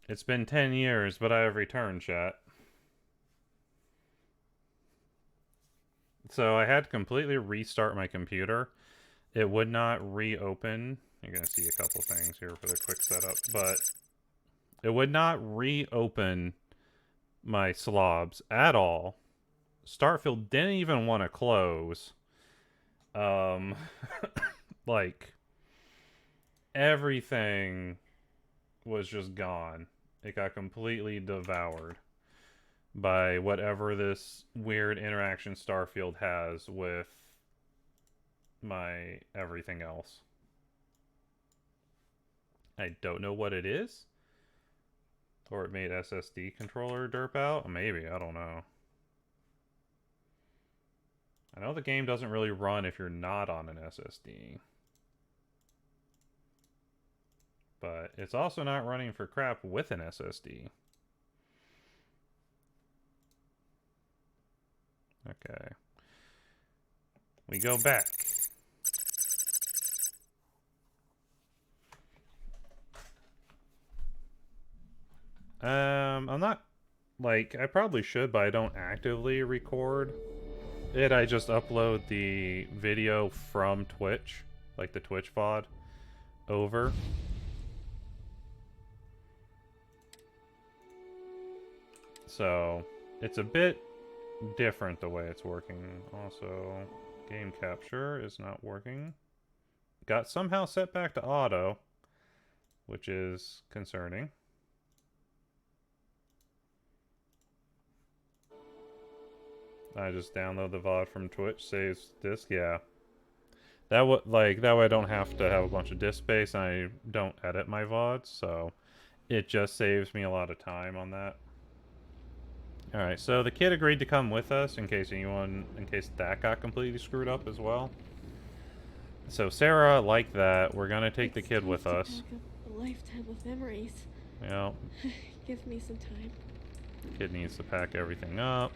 It's been 10 years, but I have returned, chat. So I had to completely restart my computer. It would not reopen. You're going to see a couple things here for the quick setup, but it would not reopen my slobs at all. Starfield didn't even want to close. Um, like, everything was just gone. It got completely devoured by whatever this weird interaction Starfield has with my everything else. I don't know what it is. Or it made SSD controller derp out? Maybe, I don't know. I know the game doesn't really run if you're not on an SSD. But it's also not running for crap with an SSD. Okay. We go back. I'm not, like, I probably should, but I don't actively record it. I just upload the video from Twitch, like the Twitch VOD, over. So, it's a bit different the way it's working. Also, game capture is not working. Got somehow set back to auto, which is concerning. I just download the VOD from Twitch, saves disk, yeah. That way I don't have to have a bunch of disk space and I don't edit my VODs, so it just saves me a lot of time on that. Alright, so the kid agreed to come with us in case that got completely screwed up as well. So Sarah, like that, we're gonna take the kid with us. Pack up a lifetime of memories. Yeah. Give me some time. Kid needs to pack everything up.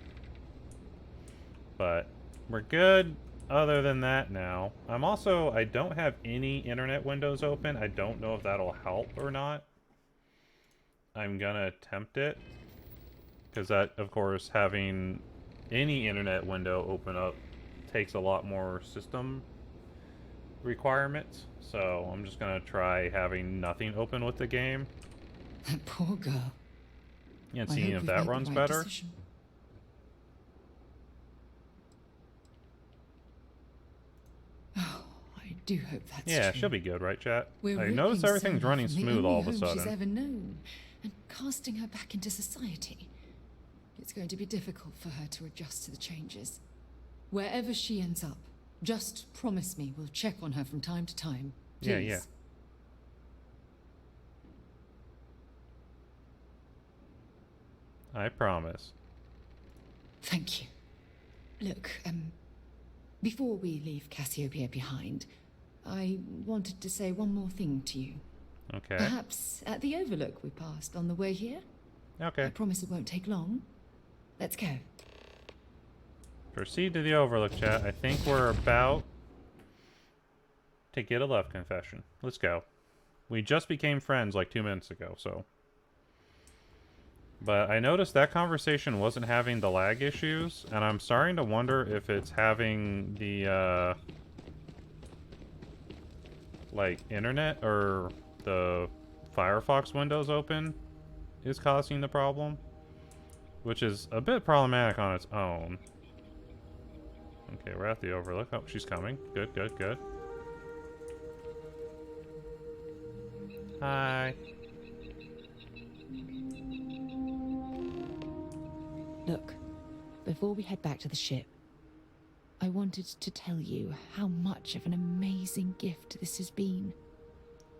But we're good other than that now. I don't have any internet windows open. I don't know if that'll help or not. I'm gonna attempt it. Because that, of course, having any internet window open up takes a lot more system requirements. So I'm just gonna try having nothing open with the game. That poor girl. And seeing if that runs better. Oh, I do hope that's Yeah, true. she'll be good, right, chat? We're I noticed everything's Sarah running from the smooth only all of a home sudden. she's ever known, and casting her back into society. It's going to be difficult for her to adjust to the changes. Wherever she ends up, just promise me we'll check on her from time to time. Please. Yeah, yeah. I promise. Thank you. Look, before we leave Cassiopeia behind, I wanted to say one more thing to you. Okay. Perhaps at the overlook we passed on the way here? Okay. I promise it won't take long. Let's go. Proceed to the overlook, chat. I think we're about to get a love confession. Let's go. We just became friends like 2 minutes ago, so. But I noticed that conversation wasn't having the lag issues, and I'm starting to wonder if it's having the, like, internet or the Firefox windows open is causing the problem. Which is a bit problematic on its own. Okay, we're at the overlook. Oh, she's coming. Good, good, good. Hi. Look, before we head back to the ship, I wanted to tell you how much of an amazing gift this has been.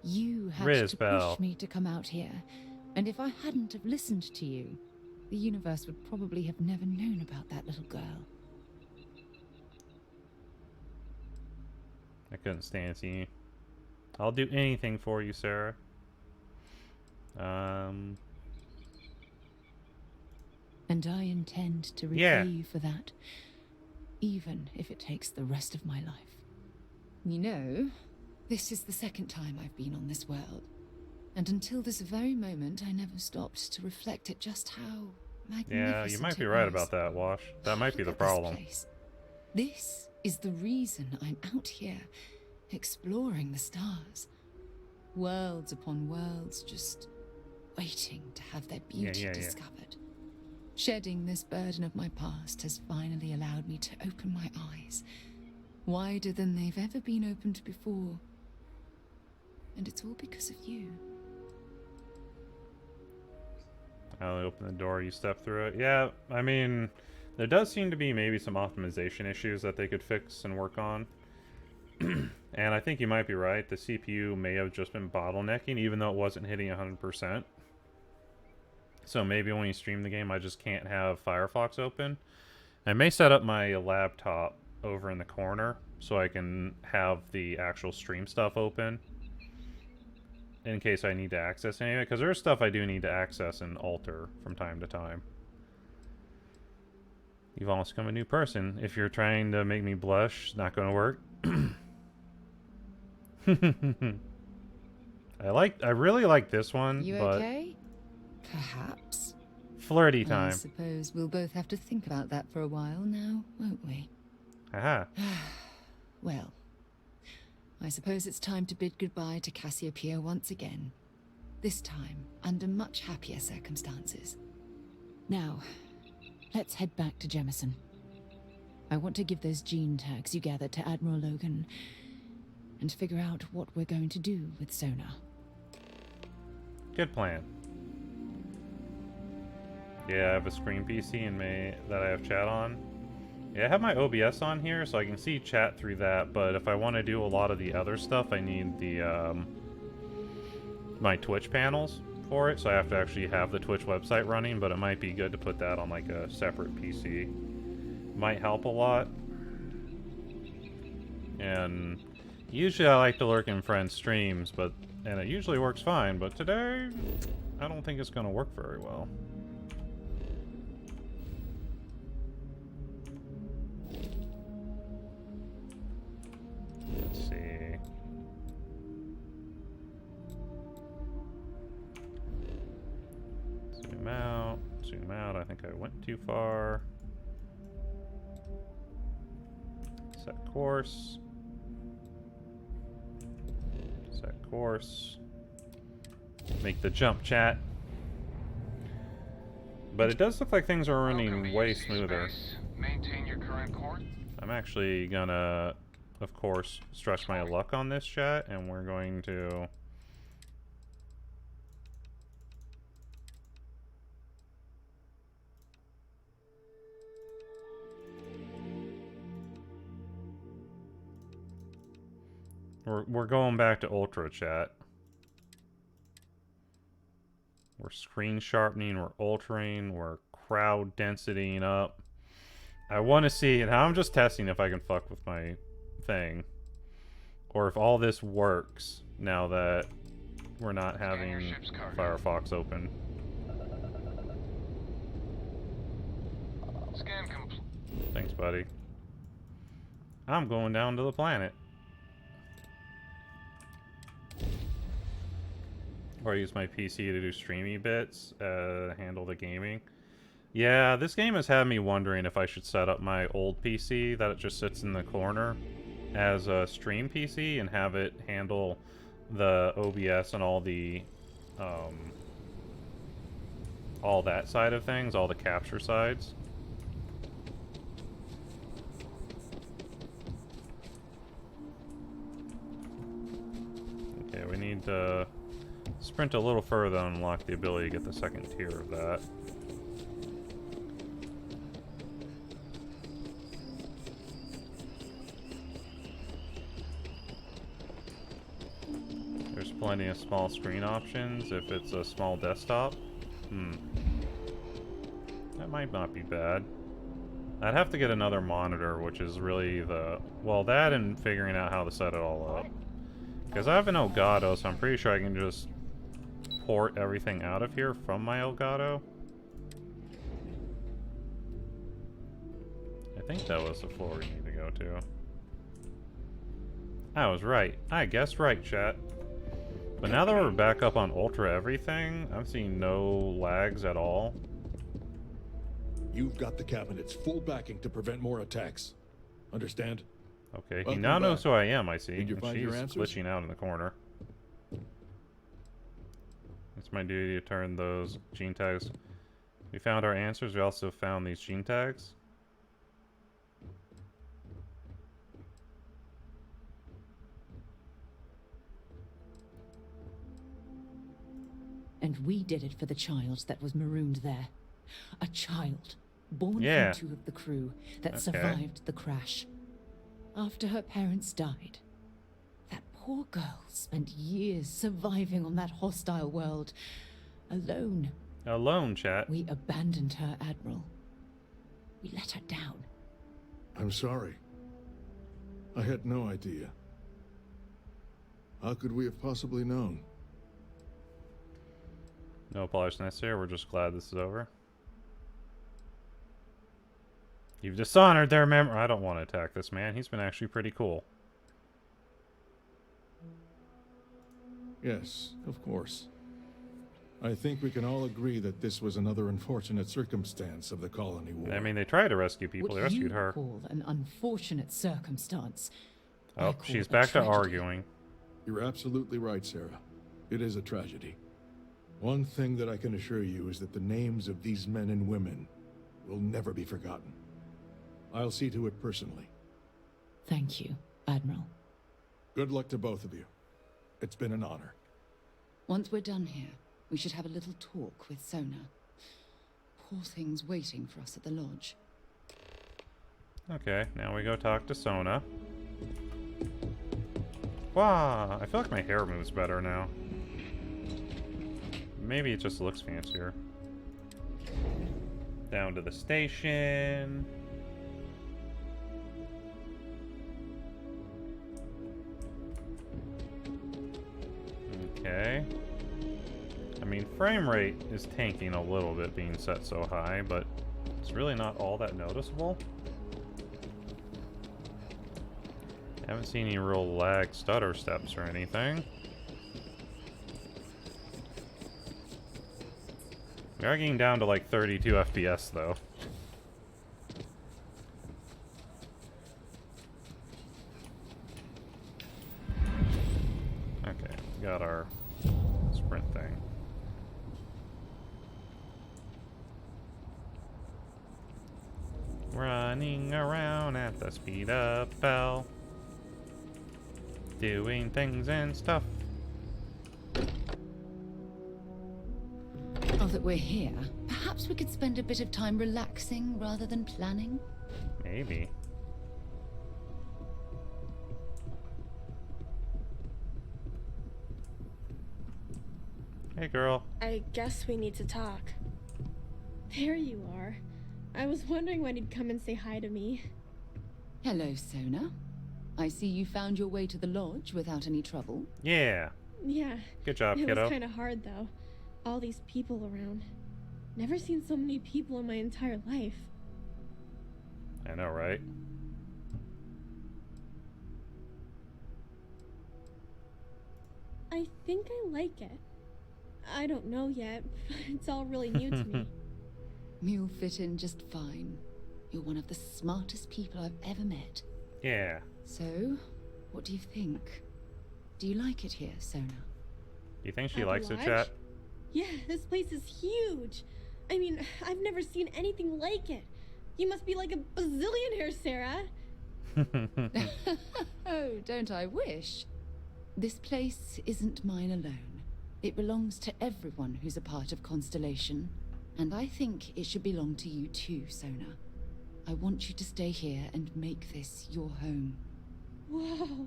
You had to push me to come out here, and if I hadn't have listened to you, the universe would probably have never known about that little girl. I couldn't stand seeing you. I'll do anything for you, Sarah. And I intend to repay you for that, even if it takes the rest of my life. You know, this is the second time I've been on this world, And until this very moment, I never stopped to reflect at just how magnificent Yeah, you might be it right was. about that, Wash. That might be the Look at this problem. place. This is the reason I'm out here, exploring the stars. Worlds upon worlds, just waiting to have their beauty discovered. Shedding this burden of my past has finally allowed me to open my eyes, wider than they've ever been opened before. And it's all because of you. I'll open the door, you step through it. Yeah, I mean, there does seem to be maybe some optimization issues that they could fix and work on. And I think you might be right. The CPU may have just been bottlenecking, even though it wasn't hitting 100%. So maybe when you stream the game, I just can't have Firefox open. I may set up my laptop over in the corner so I can have the actual stream stuff open in case I need to access any of it, because there's stuff I do need to access and alter from time to time. You've almost become a new person. If you're trying to make me blush, it's not going to work. I really like this one, You but okay? Perhaps. flirty I time. suppose we'll both have to think about that for a while now, won't we? Haha. Well, I suppose it's time to bid goodbye to Cassiopeia once again. This time, under much happier circumstances. Now, let's head back to Jemison. I want to give those gene tags you gathered to Admiral Logan and figure out what we're going to do with Sona. Good plan. Yeah, I have a screen PC in May that I have chat on. Yeah, I have my OBS on here, so I can see chat through that, but if I want to do a lot of the other stuff, I need the, my Twitch panels for it, so I have to actually have the Twitch website running, but it might be good to put that on, like, a separate PC. Might help a lot. And usually I like to lurk in friends' streams, and it usually works fine, but today, I don't think it's going to work very well. Let's see. Zoom out. Zoom out. I think I went too far. Set course. Set course. Make the jump, chat. But it does look like things are running way smoother. Maintain your current course. I'm actually gonna, of course, stretch my luck on this, chat, and we're going to... We're going back to Ultra, chat. We're screen sharpening, we're altering, we're crowd densitying up. I want to see, and I'm just testing if I can fuck with my thing. Or if all this works now that we're not having Firefox open. Scan complete. Thanks, buddy. I'm going down to the planet. Or use my PC to do streamy bits, handle the gaming. Yeah, this game has had me wondering if I should set up my old PC that it just sits in the corner as a stream PC and have it handle the OBS and all the, all that side of things, all the capture sides. Okay, we need to sprint a little further and unlock the ability to get the second tier of that. There's plenty of small screen options if it's a small desktop. That might not be bad. I'd have to get another monitor, which is really the... Well, that and figuring out how to set it all up. Because I have an Elgato, so I'm pretty sure I can just port everything out of here from my Elgato. I think that was the floor we need to go to. I was right. I guessed right, chat. But now that we're back up on ultra everything, I'm seeing no lags at all. You've got the cabinet's full backing to prevent more attacks. Understand? Okay, he Welcome now knows back. who I am, I see. Did you And find your she's answers? glitching out in the corner. It's my duty to turn those gene tags. We found our answers, we also found these gene tags. And we did it for the child that was marooned there. A child, born Yeah. from two of the crew, that Okay. survived the crash. After her parents died, that poor girl spent years surviving on that hostile world, alone. Alone, chat. We abandoned her, Admiral. We let her down. I'm sorry. I had no idea. How could we have possibly known? No apologies necessary, we're just glad this is over. You've dishonored their memory. I don't want to attack this man. He's been actually pretty cool. Yes, of course. I think we can all agree that this was another unfortunate circumstance of the colony war. I mean, they tried to rescue people. They What rescued you her. call an unfortunate circumstance, I Oh, call she's a back to tragedy. arguing. You're absolutely right, Sarah. It is a tragedy. One thing that I can assure you is that the names of these men and women will never be forgotten. I'll see to it personally. Thank you, Admiral. Good luck to both of you. It's been an honor. Once we're done here, we should have a little talk with Sona. Poor thing's waiting for us at the lodge. Okay, now we go talk to Sona. Wow, I feel like my hair moves better now. Maybe it just looks fancier. Down to the station. Okay. I mean, frame rate is tanking a little bit being set so high, but it's really not all that noticeable. I haven't seen any real lag stutter steps or anything. We are getting down to like 32 FPS though. Okay, got our sprint thing. Running around at the speed of Bell. Doing things and stuff. Now that we're here, perhaps we could spend a bit of time relaxing rather than planning? Maybe. Hey girl. I guess we need to talk. There you are. I was wondering when you'd come and say hi to me. Hello, Sona. I see you found your way to the lodge without any trouble. Yeah. Yeah. Good job, It kiddo. was kind of hard, though. All these people around. Never seen so many people in my entire life. I know, right? I think I like it. I don't know yet. It's all really new to me. You'll fit in just fine. You're one of the smartest people I've ever met. Yeah. So, what do you think? Do you like it here, Sona? You think she At the likes it, lodge? chat? Yeah, this place is huge. I mean, I've never seen anything like it. You must be like a bazillionaire, Sarah. Oh, don't I wish? This place isn't mine alone. It belongs to everyone who's a part of Constellation. And I think it should belong to you too, Sona. I want you to stay here and make this your home. Whoa.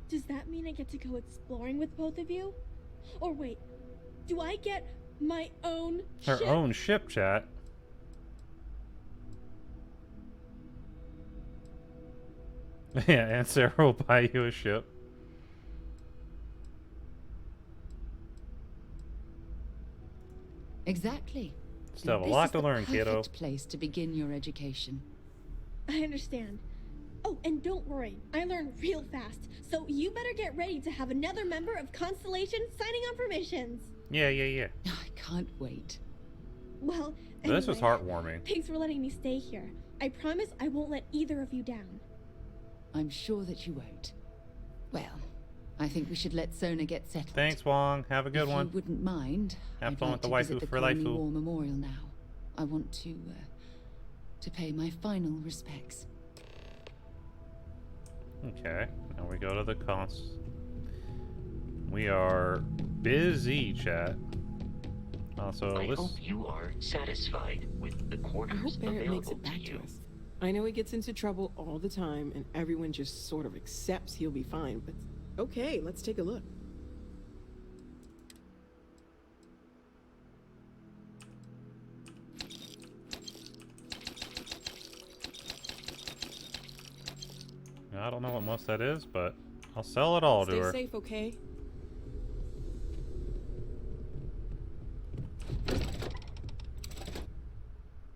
Does that mean I get to go exploring with both of you? Or wait, do I get my own Her ship? own ship, chat. Yeah, and Sarah will buy you a ship. Exactly. Still have a This lot is to the learn, kiddo. perfect place to begin your education. I understand. Oh, and don't worry, I learn real fast, so you better get ready to have another member of Constellation signing on for missions. Yeah, yeah, yeah. I can't wait. Well, This was anyway, heartwarming. thanks for letting me stay here. I promise I won't let either of you down. I'm sure that you won't. Well, I think we should let Sona get settled. Thanks, Wong. Have a good one. If you wouldn't mind, Have I'd fun like with the to visit waifu the for Colony life. War Memorial now. I want to pay my final respects. Okay, now we go to the cons. We are busy, chat. Also, I this. hope you are satisfied with the I quarters hope Barrett available makes it back to to you. us. I know he gets into trouble all the time, and everyone just sort of accepts he'll be fine, but okay, let's take a look. I don't know what most that is, but I'll sell it all to Stay her. safe, okay?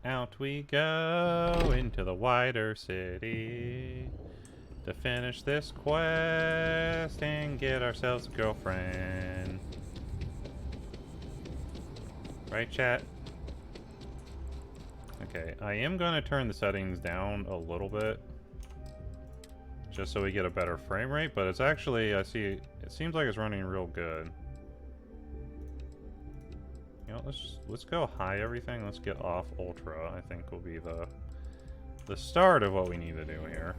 Out we go into the wider city to finish this quest and get ourselves a girlfriend. Right, chat? Okay, I am going to turn the settings down a little bit just so we get a better frame rate, but it's actually, I see, it seems like it's running real good. You know, let's go high everything. Let's get off ultra. I think will be the start of what we need to do here.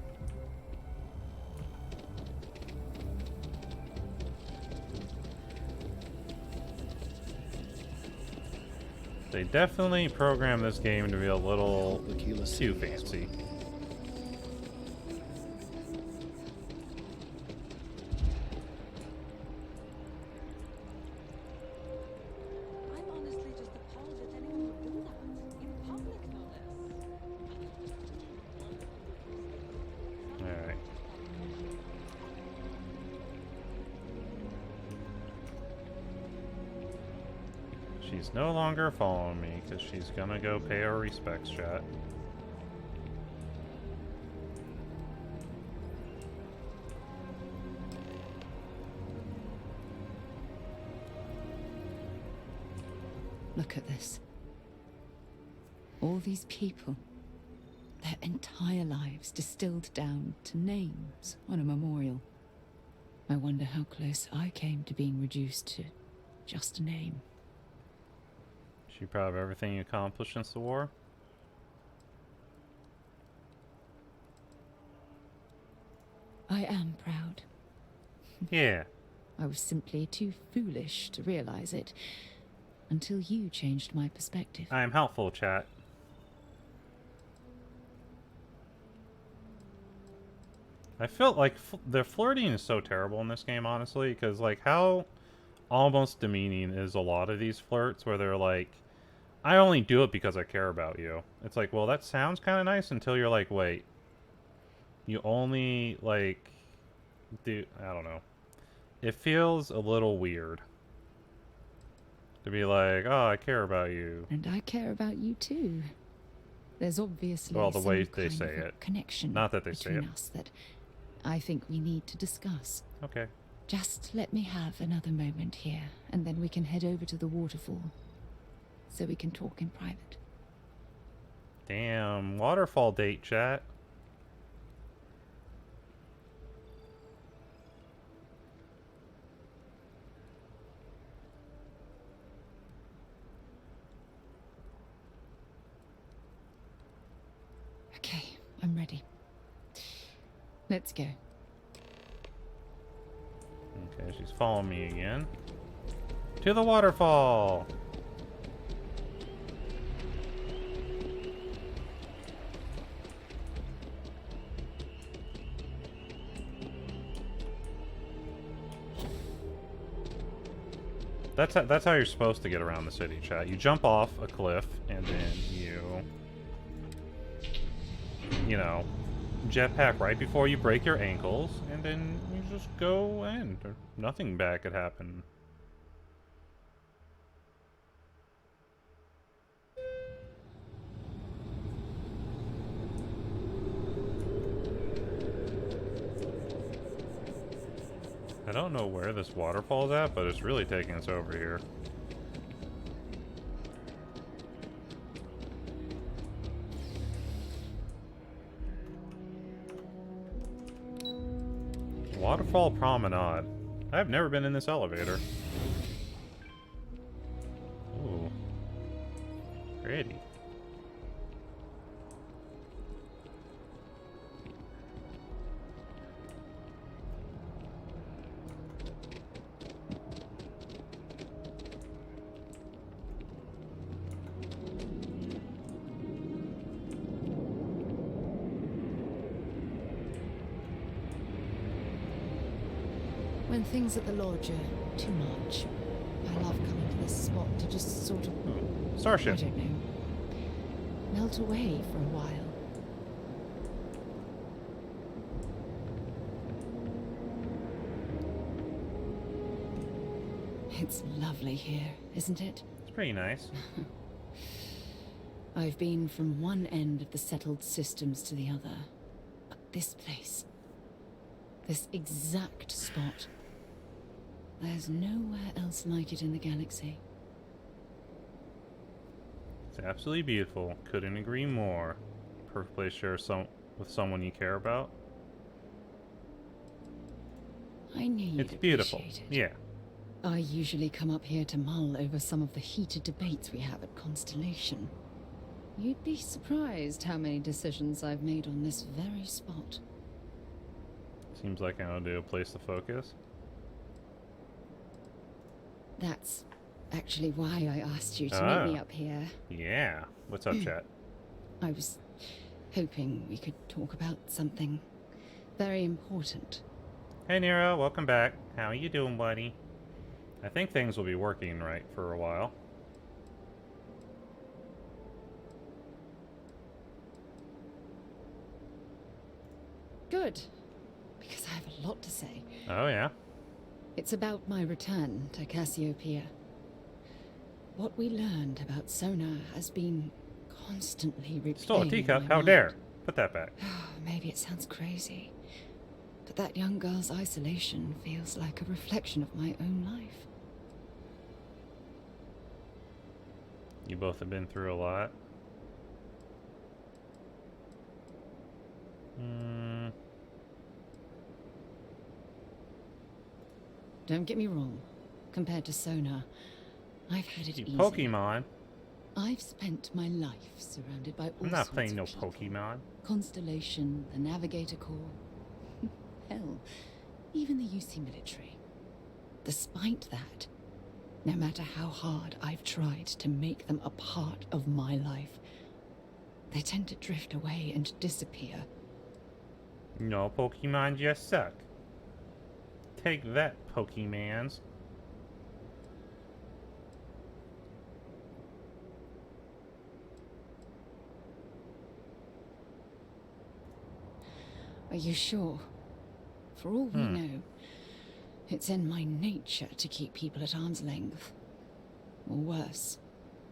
They definitely programmed this game to be a little too fancy. I'm honestly just appalled that anyone would do that. In public, no less. Alright. She's no longer following me because she's gonna go pay her respects, chat. Look at this. All these people, their entire lives distilled down to names on a memorial. I wonder how close I came to being reduced to just a name. Is she proud of everything you accomplished since the war? I am proud. Yeah. I was simply too foolish to realize it until you changed my perspective. I am helpful, chat. I felt like the flirting is so terrible in this game, honestly, because, like, how almost demeaning is a lot of these flirts where they're like, I only do it because I care about you. It's like, well, that sounds kind of nice until you're like, wait, you only, like, do, I don't know. It feels a little weird to be like, oh, I care about you. And I care about you too. There's obviously Well, the some way they kind say of a it. connection Not that they say between it. us that I think we need to discuss. Okay. Just let me have another moment here, and then we can head over to the waterfall, so we can talk in private. Damn, waterfall date, chat. Okay, I'm ready. Let's go. Okay, she's following me again. To the waterfall! That's how you're supposed to get around the city, chat. You jump off a cliff, and then you know, jetpack right before you break your ankles, and then you just go in. Nothing bad could happen. don't know where this waterfall's at, but it's really taking us over here. Waterfall Promenade. I've never been in this elevator. Ooh. Pretty. When things at the lodge are too much, I love coming to this spot to just sort of, I Starship. don't know, melt away for a while. It's lovely here, isn't it? It's pretty nice. I've been from one end of the settled systems to the other. But this place, this exact spot, there's nowhere else like it in the galaxy. It's absolutely beautiful. Couldn't agree more. Perfect place to share with someone you care about. I knew you'd It's beautiful. appreciate it. Yeah. I usually come up here to mull over some of the heated debates we have at Constellation. You'd be surprised how many decisions I've made on this very spot. Seems like I ought to do a place to focus. That's actually why I asked you to meet me up here. Yeah. What's up, chat? I was hoping we could talk about something very important. Hey, Nero. Welcome back. How you doing, buddy? I think things will be working right for a while. Good, because I have a lot to say. Oh, yeah? It's about my return to Cassiopeia. What we learned about Sona has been constantly replaying. Stole a in teacup. my How mind. dare. Put that back. Maybe it sounds crazy, but that young girl's isolation feels like a reflection of my own life. You both have been through a lot. Don't get me wrong. Compared to Sona, I've had it You easy. Pokemon. I've spent my life surrounded by all I'm not sorts playing no of people. Pokemon. Constellation, the Navigator Corps. Hell, even the UC military. Despite that, no matter how hard I've tried to make them a part of my life, they tend to drift away and disappear. No, Pokemon just suck. Take that, Pokemans. Are you sure? For all we know, it's in my nature to keep people at arm's length. Or worse,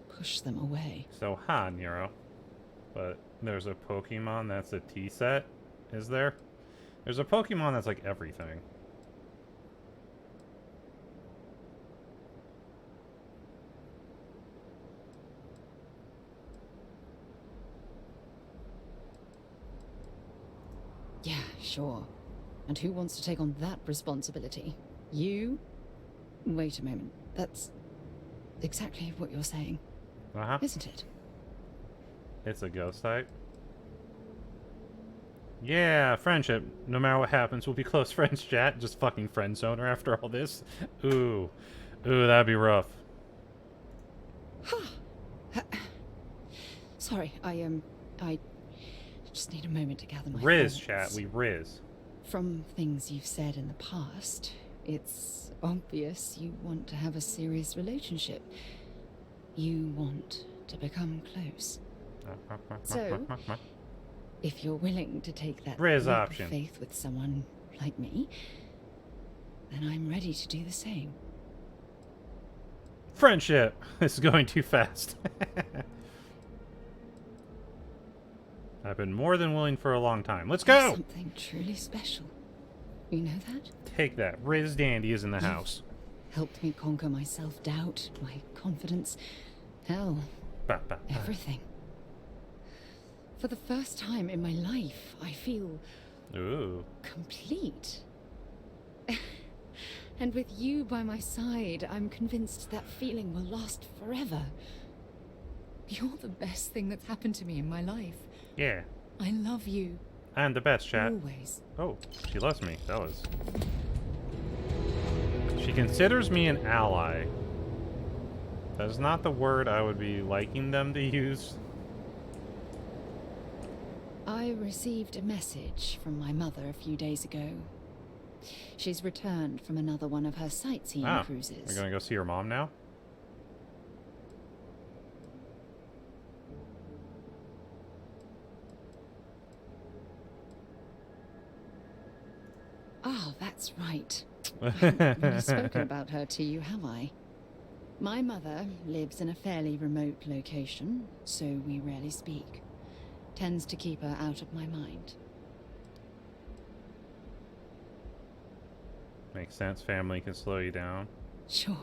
push them away. So, Nero. But there's a Pokemon that's a T-set, is there? There's a Pokemon that's like everything. Yeah, sure. And who wants to take on that responsibility? You? Wait a moment. That's exactly what you're saying, Uh-huh. isn't it? It's a ghost type. Yeah, friendship. No matter what happens, we'll be close friends, chat. Just fucking friend zone her after all this. Ooh. Ooh, that'd be rough. Sorry, I just need a moment to gather my Riz, thoughts. chat. We riz. From things you've said in the past, it's obvious you want to have a serious relationship. You want to become close. So, if you're willing to take that Riz leap option. of faith with someone like me, then I'm ready to do the same. Friendship! This is going too fast. I've been more than willing for a long time. Let's go! Something truly special. You know that? Take that. Riz Dandy is in the house. Helped me conquer my self-doubt, my confidence. Hell, Ba, ba, ba. everything. For the first time in my life, I feel Ooh. complete. And with you by my side, I'm convinced that feeling will last forever. You're the best thing that's happened to me in my life. Yeah. I love you. I'm the best, chat. Always. Oh, she loves me. That was... She considers me an ally. That is not the word I would be liking them to use. I received a message from my mother a few days ago. She's returned from another one of her sightseeing cruises. We're gonna go see her mom now? Oh, that's right. I haven't really spoken about her to you, have I? My mother lives in a fairly remote location, so we rarely speak. Tends to keep her out of my mind. Makes sense. Family can slow you down. Sure,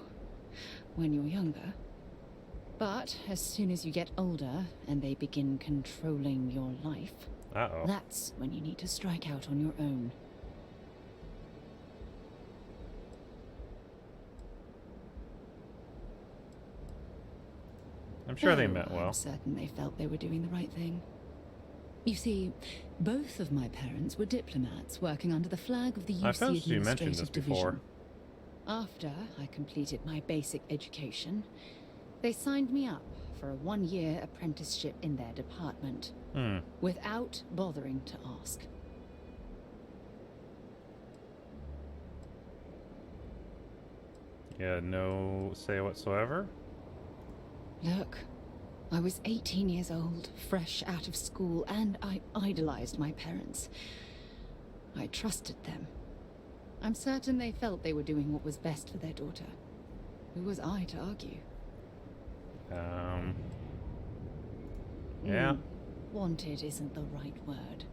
when you're younger. But as soon as you get older and they begin controlling your life, Uh-oh. that's when you need to strike out on your own. I'm sure they Though meant well. I'm certain they felt they were doing the right thing. You see, both of my parents were diplomats working under the flag of the I thought UC you mentioned this Administrative before. Division. After I completed my basic education, they signed me up for a one-year apprenticeship in their department, without bothering to ask. Yeah, no say whatsoever? Look, I was 18 years old, fresh out of school, and I idolized my parents. I trusted them. I'm certain they felt they were doing what was best for their daughter. Who was I to argue? Yeah. Wanted isn't the right word.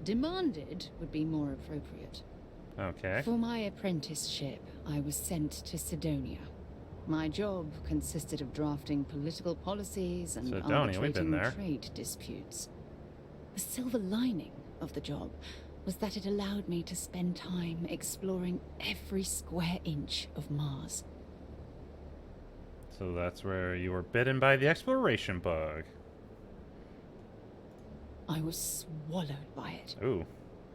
Demanded would be more appropriate. Okay. For my apprenticeship, I was sent to Sidonia. My job consisted of drafting political policies and Sidonia, we've been arbitrating there. trade disputes. The silver lining of the job was that it allowed me to spend time exploring every square inch of Mars. So that's where you were bitten by the exploration bug. I was swallowed by it. Ooh.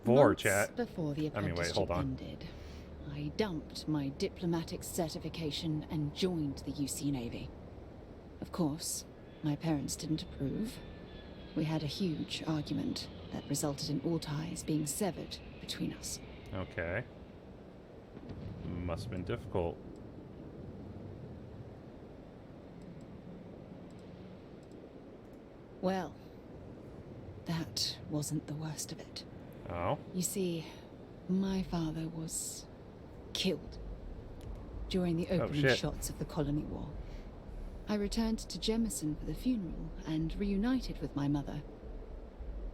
Vor, Months chat. before the I mean, wait, apprenticeship hold on. ended, I dumped my diplomatic certification and joined the UC Navy. Of course, my parents didn't approve. We had a huge argument that resulted in all ties being severed between us. Okay. Must have been difficult. Well, that wasn't the worst of it. Oh? You see, my father was killed during the opening shit. shots of the Colony War. I returned to Jemison for the funeral and reunited with my mother.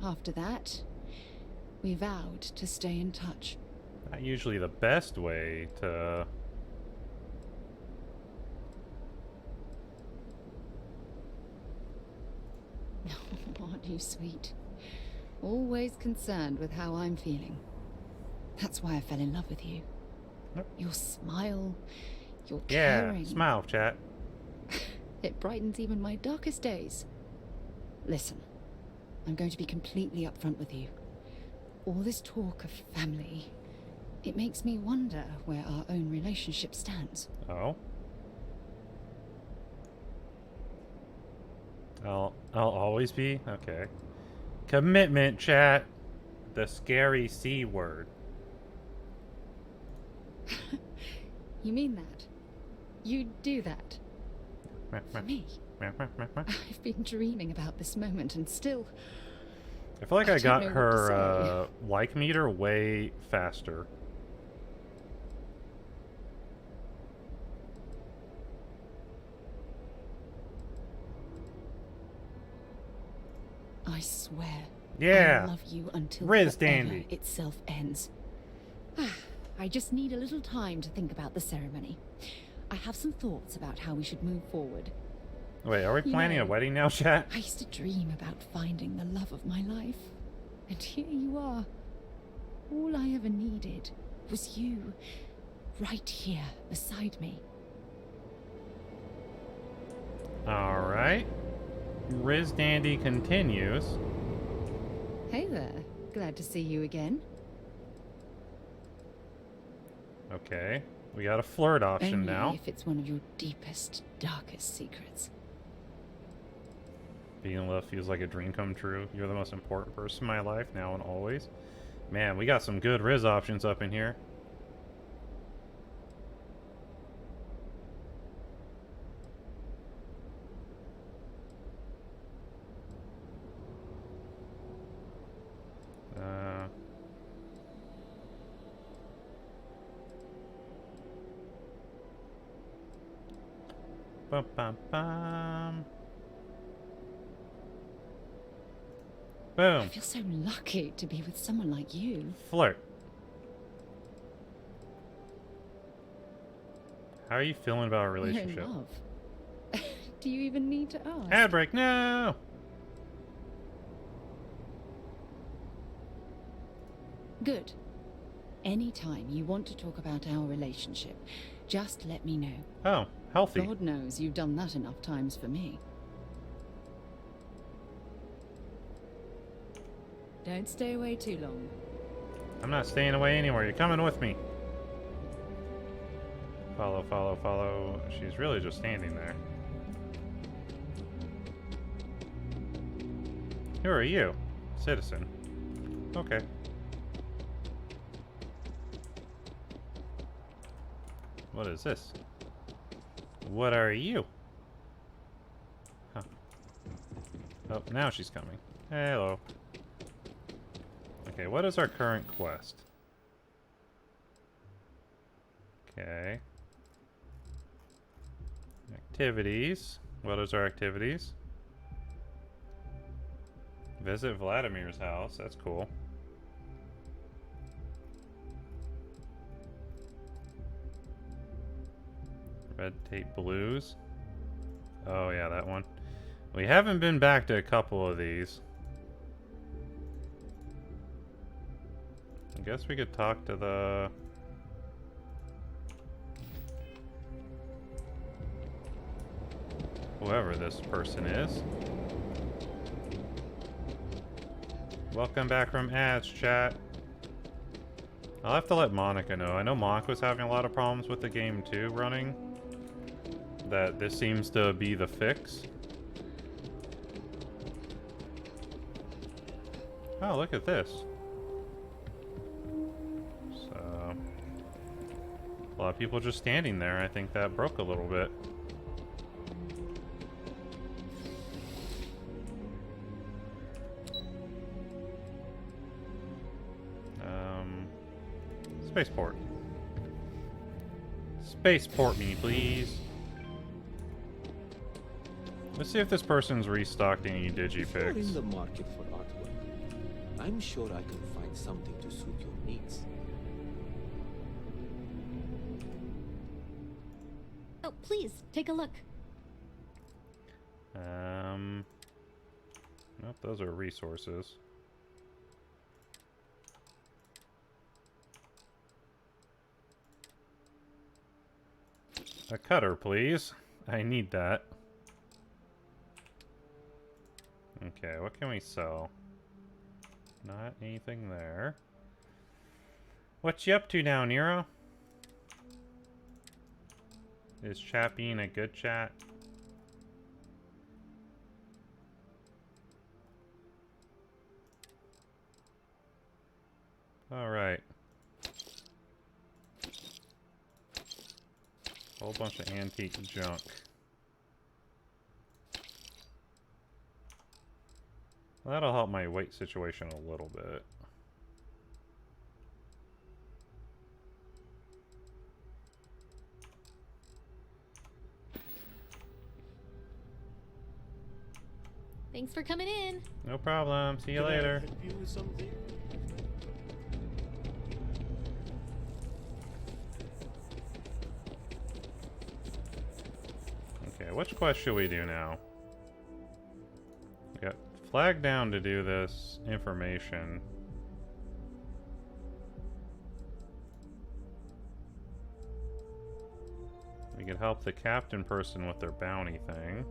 After that, we vowed to stay in touch. Not usually the best way to... Aren't you sweet? Always concerned with how I'm feeling. That's why I fell in love with you. Yep. Your smile, your Yeah, caring. smile, chat. It brightens even my darkest days. Listen, I'm going to be completely upfront with you. All this talk of family, it makes me wonder where our own relationship stands. Oh? I'll always be? Okay. Commitment, chat. The scary C word. You mean that? You'd do that? For me? I've been dreaming about this moment and still... I feel like I don't got know what to her like meter way faster. I swear. Yeah. I love you until Riz forever Dandy. itself ends. I just need a little time to think about the ceremony. I have some thoughts about how we should move forward. Wait, are we planning a wedding now, chat? I used to dream about finding the love of my life. And here you are. All I ever needed was you, right here beside me. Alright. Riz Dandy continues. Hey there. Glad to see you again. Okay. We got a flirt option Only now. if it's one of your deepest, darkest secrets. Being in love feels like a dream come true. You're the most important person in my life, now and always. Man, we got some good Riz options up in here. Bum, bum, bum. Boom. I feel so lucky to be with someone like you. Flirt. How are you feeling about our relationship? You're in love. Do you even need to ask? Ad break, no! Good. Anytime you want to talk about our relationship, just let me know. Oh, healthy. God knows you've done that enough times for me. Don't stay away too long. I'm not staying away anywhere. You're coming with me. Follow, follow, follow. She's really just standing there. Who are you? Citizen. Okay. What is this? What are you? Huh. Oh, now she's coming. Hello. Okay, what is our current quest? Okay. Activities. What is our activities? Visit Vladimir's house. That's cool. Red Tape Blues. Oh yeah, that one. We haven't been back to a couple of these. I guess we could talk to the... whoever this person is. Welcome back from ads, chat. I'll have to let Monica know. I know Monica was having a lot of problems with the game too running. That this seems to be the fix. Oh, look at this. So, a lot of people just standing there. I think that broke a little bit. Spaceport. Spaceport me, please. Let's see if this person's restocked any If you're digifigs. in the market for artwork, I'm sure I can find something to suit your needs. Oh, please, take a look. Nope, those are resources. A cutter, please. I need that. Okay, what can we sell? Not anything there. What you up to now, Nero? Is chat being a good chat? Alright. Whole bunch of antique junk. Well, that'll help my weight situation a little bit. Thanks for coming in. No problem. See you later. Okay, which quest should we do now? We got flag down to do this information. We could help the captain person with their bounty thing.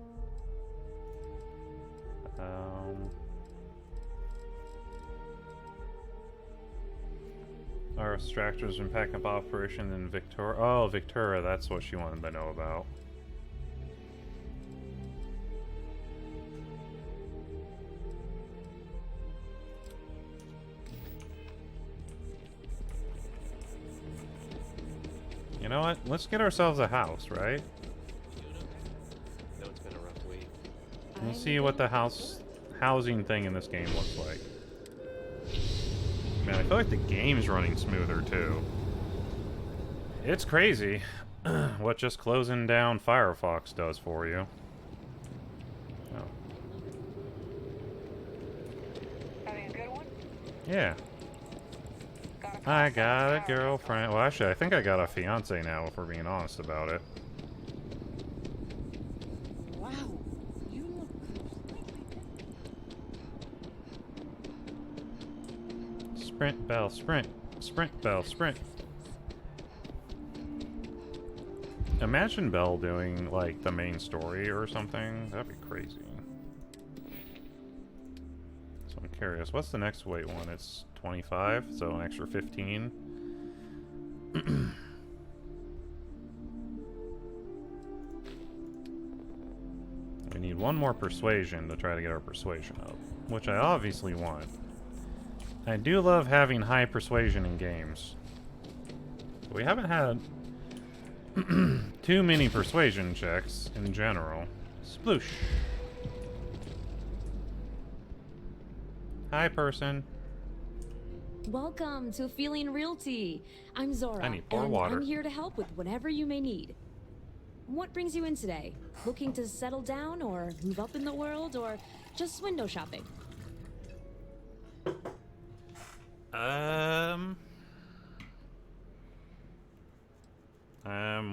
Our extractors been packing up operation in Victoria. Oh, Victoria, that's what she wanted to know about. You know what? Let's get ourselves a house, right? No, it's been a rough week. Let's see what the housing thing in this game looks like. Man, I feel like the game's running smoother too. It's crazy what just closing down Firefox does for you. Oh. Having a good one? Yeah. I got a girlfriend. Well, actually, I think I got a fiance now, if we're being honest about it. Wow, you look completely different. Sprint, Bell, sprint. Sprint, Bell, sprint. Imagine Bell doing, like, the main story or something. That'd be crazy. So I'm curious. What's the next weight one? It's 25, so an extra 15. We need one more persuasion to try to get our persuasion up, which I obviously want. I do love having high persuasion in games. We haven't had too many persuasion checks in general. Sploosh. Hi, person. Welcome to Feeling Realty. I'm Zora, I need more and water. I'm here to help with whatever you may need. What brings you in today? Looking to settle down or move up in the world or just window shopping? I'm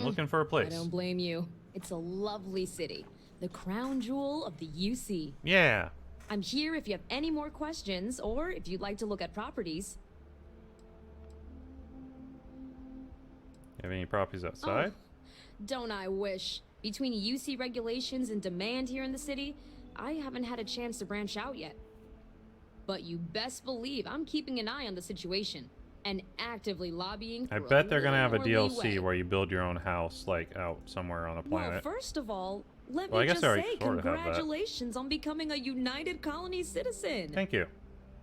looking for a place. I don't blame you. It's a lovely city, the crown jewel of the UC. Yeah. I'm here if you have any more questions or if you'd like to look at properties. Have any properties outside? Oh, don't I wish. Between UC regulations and demand here in the city, I haven't had a chance to branch out yet. But you best believe I'm keeping an eye on the situation and actively lobbying for I bet they're gonna have a little more DLC leeway. where you build your own house, like, out somewhere on a Well, planet. first of all, let Well, I me guess just I already say sort of have that. congratulations on becoming a United Colony citizen. Thank you.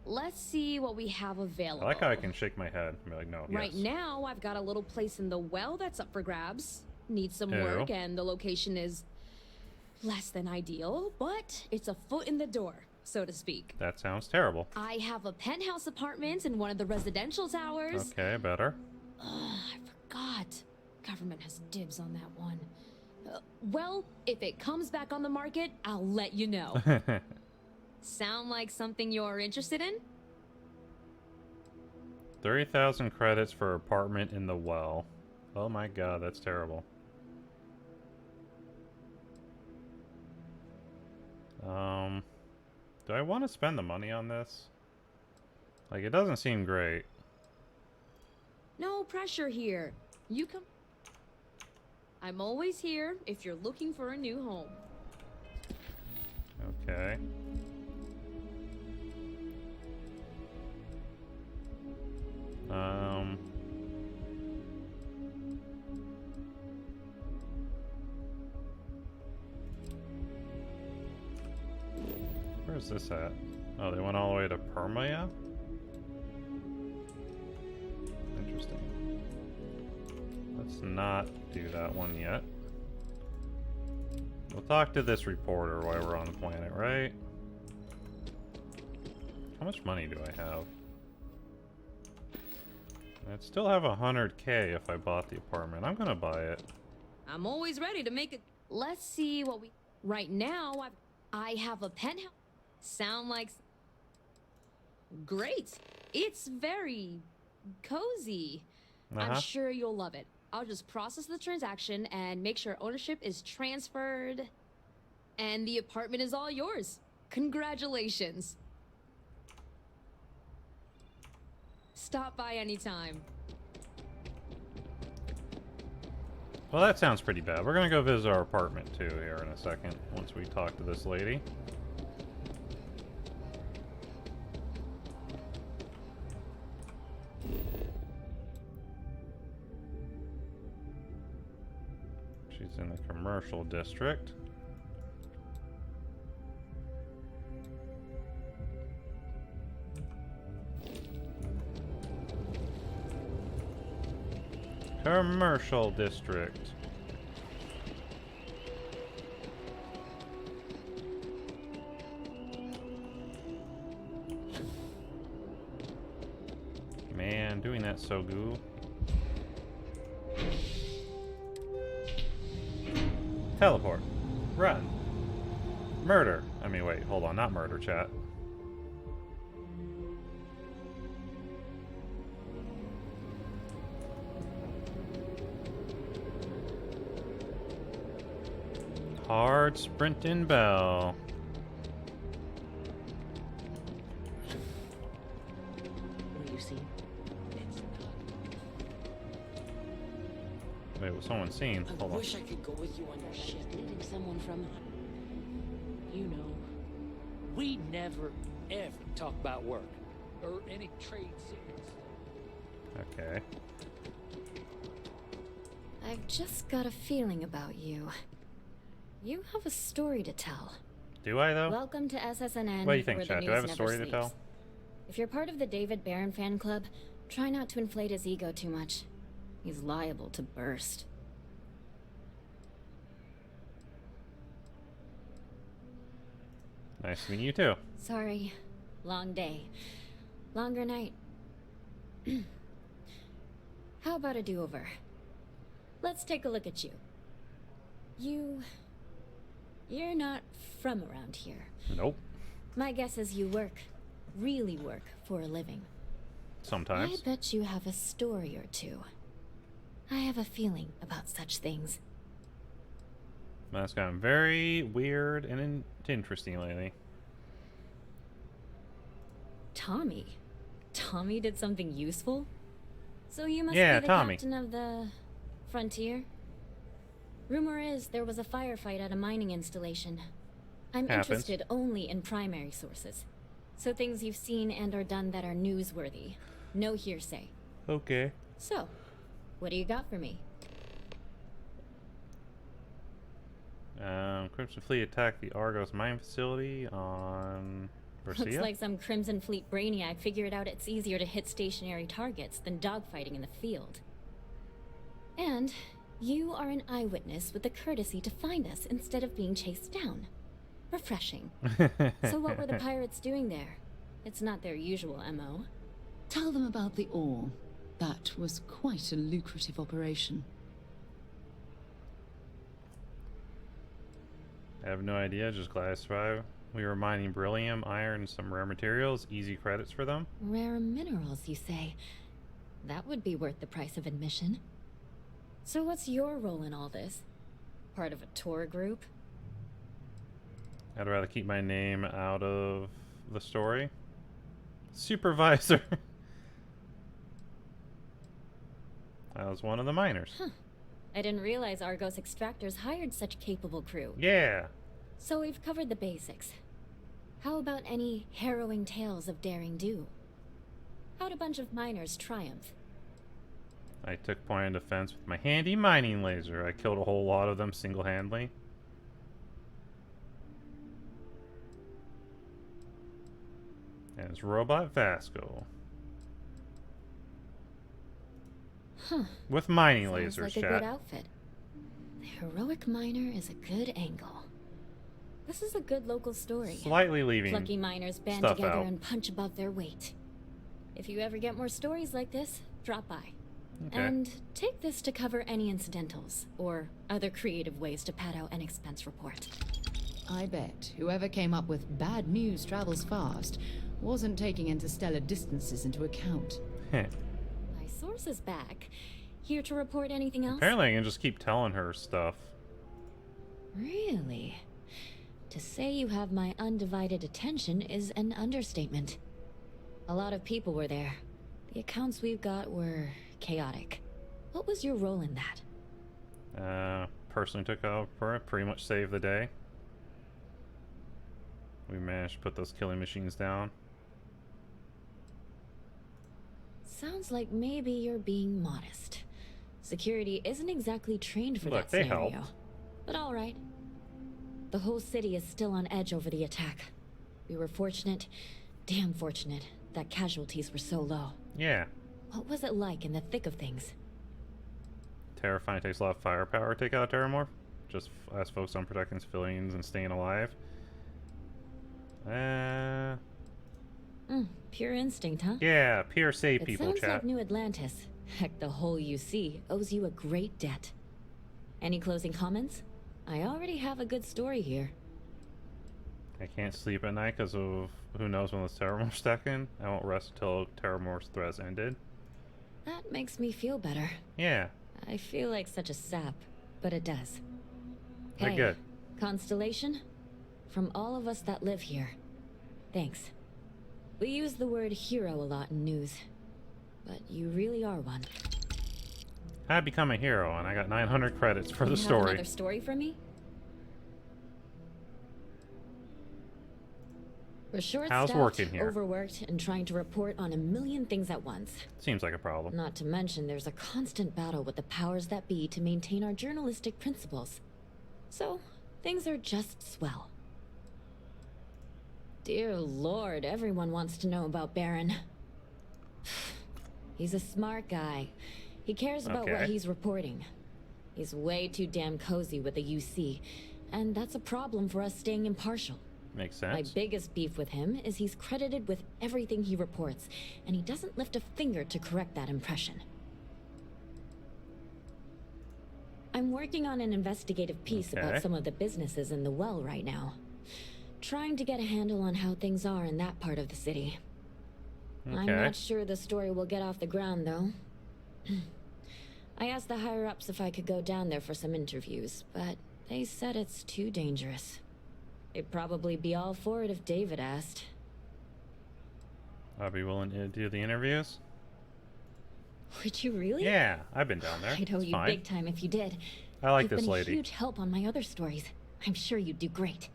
Let's see what we have available. I like how I can shake my head and be like, no, Right yes. now, I've got a little place in the well that's up for grabs. Needs some Ew. work, and the location is less than ideal, but it's a foot in the door, so to speak. That sounds terrible. I have a penthouse apartment in one of the residential towers. Okay, better. I forgot. Government has dibs on that one. Well, if it comes back on the market, I'll let you know. Sound like something you're interested in? 30,000 credits for apartment in the well. Oh my god, that's terrible. Do I want to spend the money on this? Like, it doesn't seem great. No pressure here. You come. I'm always here if you're looking for a new home. Okay. Where's this at? Oh, they went all the way to Permia? Interesting. Let's not do that one yet. We'll talk to this reporter while we're on the planet, right? How much money do I have? I'd still have 100K if I bought the apartment. I'm gonna buy it. I'm always ready to make it. Let's see what we. Right now, I have a penthouse. Sound like. Great. It's very cozy. I'm sure you'll love it. I'll just process the transaction and make sure ownership is transferred. And the apartment is all yours. Congratulations. Stop by anytime. Well, that sounds pretty bad. We're gonna go visit our apartment too here in a second, once we talk to this lady. She's in the commercial district. Commercial district. Man, doing that so goo. Teleport. Run. Murder. I mean, wait, hold on, not murder, chat. Hard sprinting bell. Will you see? Wait, was someone seen? I Hold on. wish I could go with you on your ship. Leading someone from, you know. We never, ever talk about work or any trade secrets. Okay. I've just got a feeling about you. You have a story to tell. Do I, though? Welcome to SSNN. What do you think, where the Chad? Do I have a news story never to tell? sleeps. If you're part of the David Barron fan club, try not to inflate his ego too much. He's liable to burst. Nice to meet you, too. Sorry. Long day. Longer night. How about a do-over? Let's take a look at you. You're not from around here. Nope. My guess is you work, really work, for a living. Sometimes. I bet you have a story or two. I have a feeling about such things. That's gotten very weird and interesting lately. Tommy? Tommy did something useful? So you must Yeah, be the Tommy. captain of the Frontier? Rumor is there was a firefight at a mining installation. I'm Happens. interested only in primary sources. So things you've seen and or done that are newsworthy. No hearsay. Okay. So, what do you got for me? Crimson Fleet attacked the Argos mine facility on Bercia. Looks like some Crimson Fleet brainiac figured out it's easier to hit stationary targets than dogfighting in the field. And you are an eyewitness with the courtesy to find us instead of being chased down. Refreshing. So what were the pirates doing there? It's not their usual MO. Tell them about the ore. That was quite a lucrative operation. I have no idea, just glad I survived. We were mining beryllium, iron, and some rare materials. Easy credits for them. Rare minerals, you say? That would be worth the price of admission. So what's your role in all this? Part of a tour group? I'd rather keep my name out of the story. Supervisor. I was one of the miners. Huh. I didn't realize Argos extractors hired such capable crew. Yeah. So we've covered the basics. How about any harrowing tales of daring do? How'd a bunch of miners triumph? I took point of defense with my handy mining laser. I killed a whole lot of them single-handedly. And it's Robot Vasco. Huh. With mining Sounds lasers, like a chat. good outfit. The heroic miner is a good angle. This is a good local story. Slightly leaving Plucky miners band stuff together out. and punch above their weight. If you ever get more stories like this, drop by. Okay. And take this to cover any incidentals, or other creative ways to pad out an expense report. I bet whoever came up with bad news travels fast wasn't taking interstellar distances into account. My source is back. Here to report anything else? Apparently I can just keep telling her stuff. Really? To say you have my undivided attention is an understatement. A lot of people were there. The accounts we've got were chaotic. What was your role in that? Personally took over, pretty much saved the day. We managed to put those killing machines down. Sounds like maybe you're being modest. Security isn't exactly trained for Look, that they scenario. helped. But all right. The whole city is still on edge over the attack. We were fortunate, damn fortunate, that casualties were so low. Yeah. What was it like in the thick of things? Terrifying. Takes a lot of firepower to take out a Terramorph. Just as focused on protecting civilians and staying alive. Pure instinct, huh? Yeah, pure save people, It sounds chat. like New Atlantis. Heck, the whole UC owes you a great debt. Any closing comments? I already have a good story here. I can't sleep at night because of who knows when those Terramorphs stack in. I won't rest until Terramorph's threats ended. That makes me feel better. Yeah. I feel like such a sap, but it does. They're Hey, good. Constellation, from all of us that live here, thanks. We use the word hero a lot in news, but you really are one. I become a hero, and I got 900 credits for the You story. have another story for me? We're How's short-staffed, working here? overworked, and trying to report on a million things at once. Seems like a problem. Not to mention there's a constant battle with the powers that be to maintain our journalistic principles. So, things are just swell. Dear Lord, everyone wants to know about Baron. He's a smart guy. He cares about what Okay. he's reporting. He's way too damn cozy with the UC, and that's a problem for us staying impartial. Makes My sense. biggest beef with him is he's credited with everything he reports, and he doesn't lift a finger to correct that impression. I'm working on an investigative piece Okay. about some of the businesses in the well right now. Trying to get a handle on how things are in that part of the city. I'm Okay. not sure the story will get off the ground, though. I asked the higher-ups if I could go down there for some interviews, but they said it's too dangerous. They'd probably be all for it if David asked. I'd be willing to do the interviews. Would you really? Yeah, I've been down there. I'd owe It's you fine. big time if you did. I like You've this been lady. a huge help on my other stories. I'm sure you'd do great.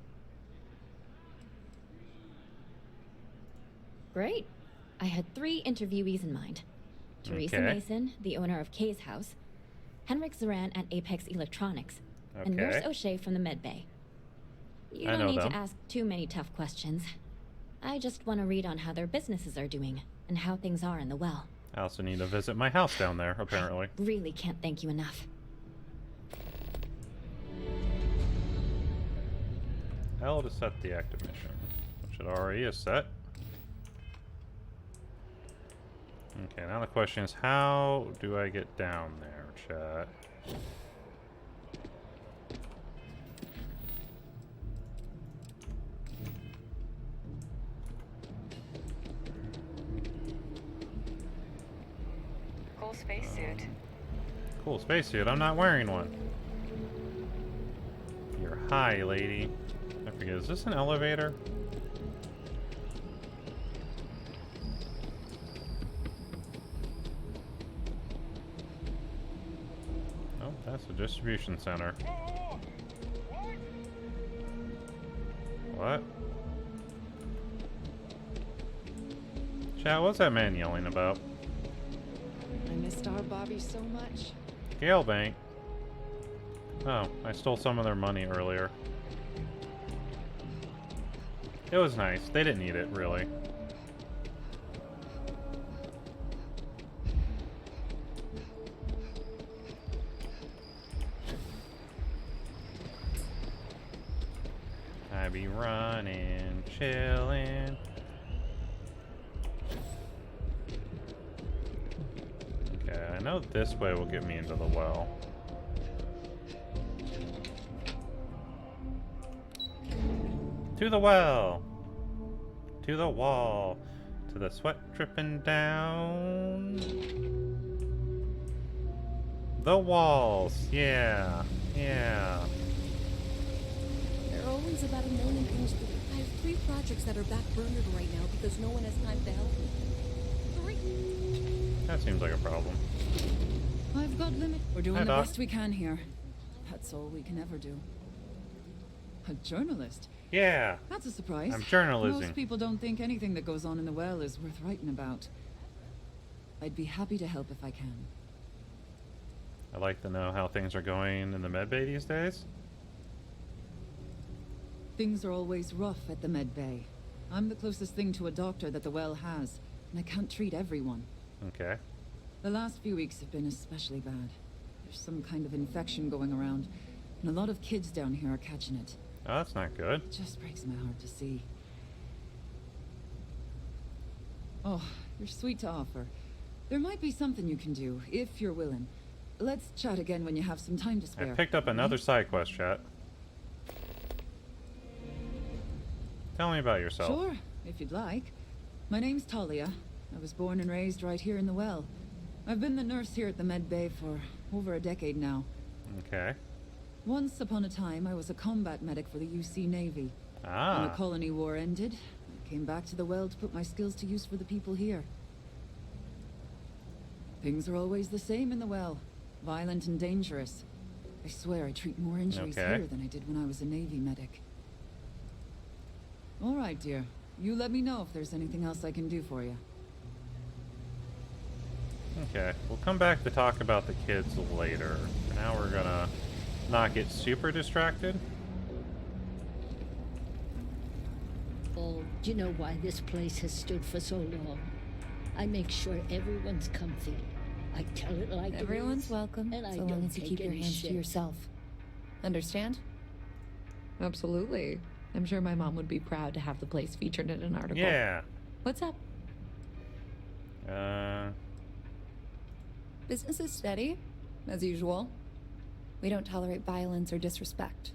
Great. I had 3 interviewees in mind. Teresa Okay. Mason, the owner of Kay's house, Henrik Zoran at Apex Electronics, and Nurse Okay. O'Shea from the Med Bay. You I don't know need them. to ask too many tough questions. I just want to read on how their businesses are doing and how things are in the well. I also need to visit my house down there, apparently. Really can't thank you enough. L to set the active mission, which it already is set. Okay, now the question is, how do I get down there, chat? Cool spacesuit. Cool spacesuit. I'm not wearing one. You're high, lady. I forget. Is this an elevator? Oh, that's a distribution center. What? Chat, what's that man yelling about? I missed our Bobby so much. Gale Bank. Oh, I stole some of their money earlier. It was nice. They didn't need it, really. I be running, chilling. Okay, I know this way will get me into the well. To the well! To the wall! To the sweat dripping down! The walls. Yeah. Yeah. There are always about a million things to do. I have 3 projects that are backburnered right now because no one has time to help me. 3. That seems like a problem. I've got limit. We're doing Hi, the Doc. best we can here. That's all we can ever do. A journalist? Yeah. That's a surprise. I'm journalism. Most people don't think anything that goes on in the well is worth writing about. I'd be happy to help if I can. I'd like to know how things are going in the medbay these days. Things are always rough at the med bay. I'm the closest thing to a doctor that the well has, and I can't treat everyone. Okay. The last few weeks have been especially bad. There's some kind of infection going around, and a lot of kids down here are catching it. Oh, that's not good. It just breaks my heart to see. Oh, you're sweet to offer. There might be something you can do, if you're willing. Let's chat again when you have some time to spare. I picked up another side quest, chat. Tell me about yourself. Sure, if you'd like. My name's Talia. I was born and raised right here in the well. I've been the nurse here at the med bay for over a decade now. Okay. Once upon a time, I was a combat medic for the UC Navy. Ah. When the colony war ended, I came back to the well to put my skills to use for the people here. Things are always the same in the well. Violent and dangerous. I swear I treat more injuries here than I did when I was a Navy medic. All right, dear. You let me know if there's anything else I can do for you. Okay. We'll come back to talk about the kids later. For now, we're gonna not get super distracted. Oh, do you know why this place has stood for so long? I make sure everyone's comfy. I tell it like everyone's it is, welcome, and I so don't long as you take keep your any hands shit. to yourself. Understand? Absolutely. I'm sure my mom would be proud to have the place featured in an article. Yeah. What's up? Business is steady, as usual. We don't tolerate violence or disrespect,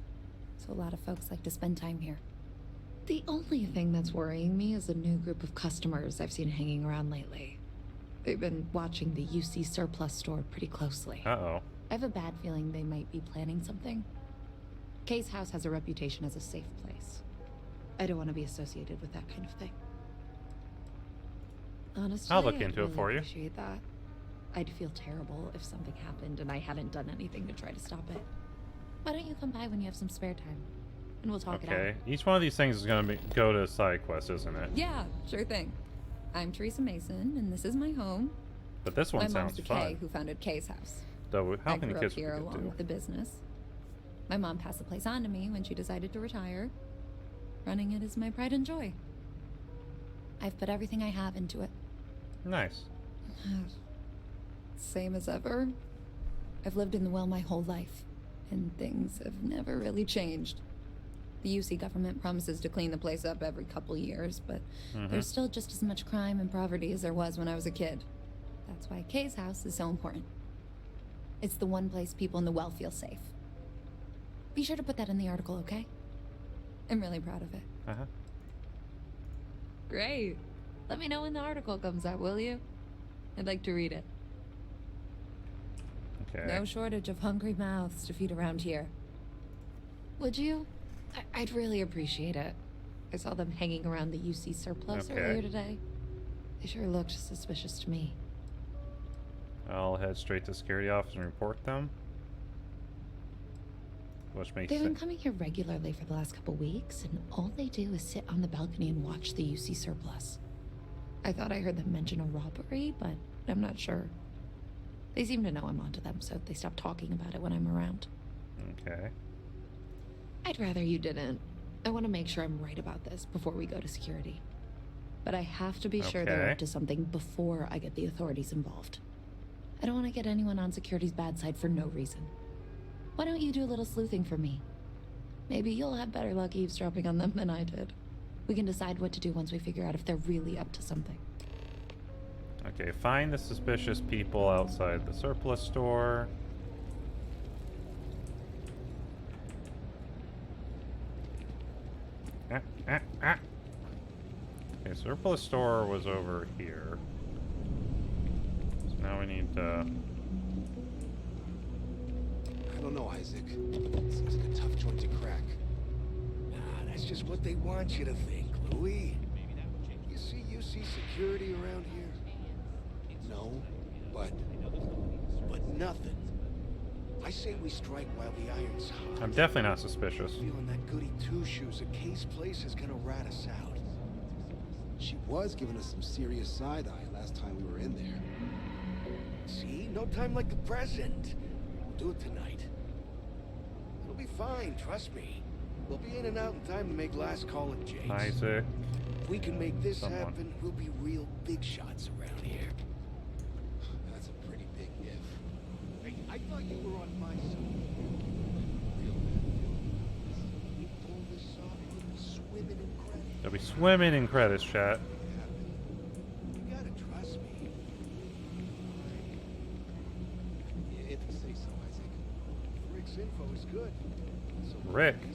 so a lot of folks like to spend time here. The only thing that's worrying me is a new group of customers I've seen hanging around lately. They've been watching the UC surplus store pretty closely. Uh-oh. I have a bad feeling they might be planning something. Kay's house has a reputation as a safe place. I don't want to be associated with that kind of thing. Honestly, I'll look I'd into it really for you. Appreciate that. I'd feel terrible if something happened and I hadn't done anything to try to stop it. Why don't you come by when you have some spare time, and we'll talk it out. Okay. Each one of these things is gonna go to a side quest, isn't it? Yeah, sure thing. I'm Teresa Mason, and this is my home. But this one my mom's sounds Kay, fun. who founded Kay's house. Though, how I many grew kids up here we along could with do? the business. My mom passed the place on to me when she decided to retire. Running it is my pride and joy. I've put everything I have into it. Nice. Same as ever. I've lived in the well my whole life, and things have never really changed. The UC government promises to clean the place up every couple years, but there's still just as much crime and poverty as there was when I was a kid. That's why Kay's house is so important. It's the one place people in the well feel safe. Be sure to put that in the article, okay? I'm really proud of it. Uh-huh. Great. Let me know when the article comes out, will you? I'd like to read it. Okay. No shortage of hungry mouths to feed around here. Would you? I'd really appreciate it. I saw them hanging around the UC surplus earlier today. They sure looked suspicious to me. I'll head straight to security office and report them. Which makes They've been sense. coming here regularly for the last couple weeks, and all they do is sit on the balcony and watch the UC surplus. I thought I heard them mention a robbery, but I'm not sure. They seem to know I'm onto them, so they stop talking about it when I'm around. Okay. I'd rather you didn't. I want to make sure I'm right about this before we go to security. But I have to be sure they're Okay. up to something before I get the authorities involved. I don't want to get anyone on security's bad side for no reason. Why don't you do a little sleuthing for me? Maybe you'll have better luck eavesdropping on them than I did. We can decide what to do once we figure out if they're really up to something. Okay, find the suspicious people outside the surplus store. Okay, surplus store was over here. So now we need to don't know, Isaac. Seems like a tough joint to crack. Nah, that's just what they want you to think, Louis. You see UC security around here? No, but nothing. I say we strike while the iron's hot. I'm definitely not suspicious. Feeling that goody two-shoes at Kay's place is gonna rat us out. She was giving us some serious side-eye last time we were in there. See? No time like the present. We'll do it tonight. It'll be fine, trust me. We'll be in and out in time to make last call at Jake's. Isaac. If we can make this happen, we'll be real big shots around here. That's a pretty big if. Hey, I thought you were on my side. Real bad. We pull this off, we'll be swimming in credit. They'll be swimming in credits, chat. You gotta trust me. If you say so, Isaac. Rick's info is good. So Rick. I've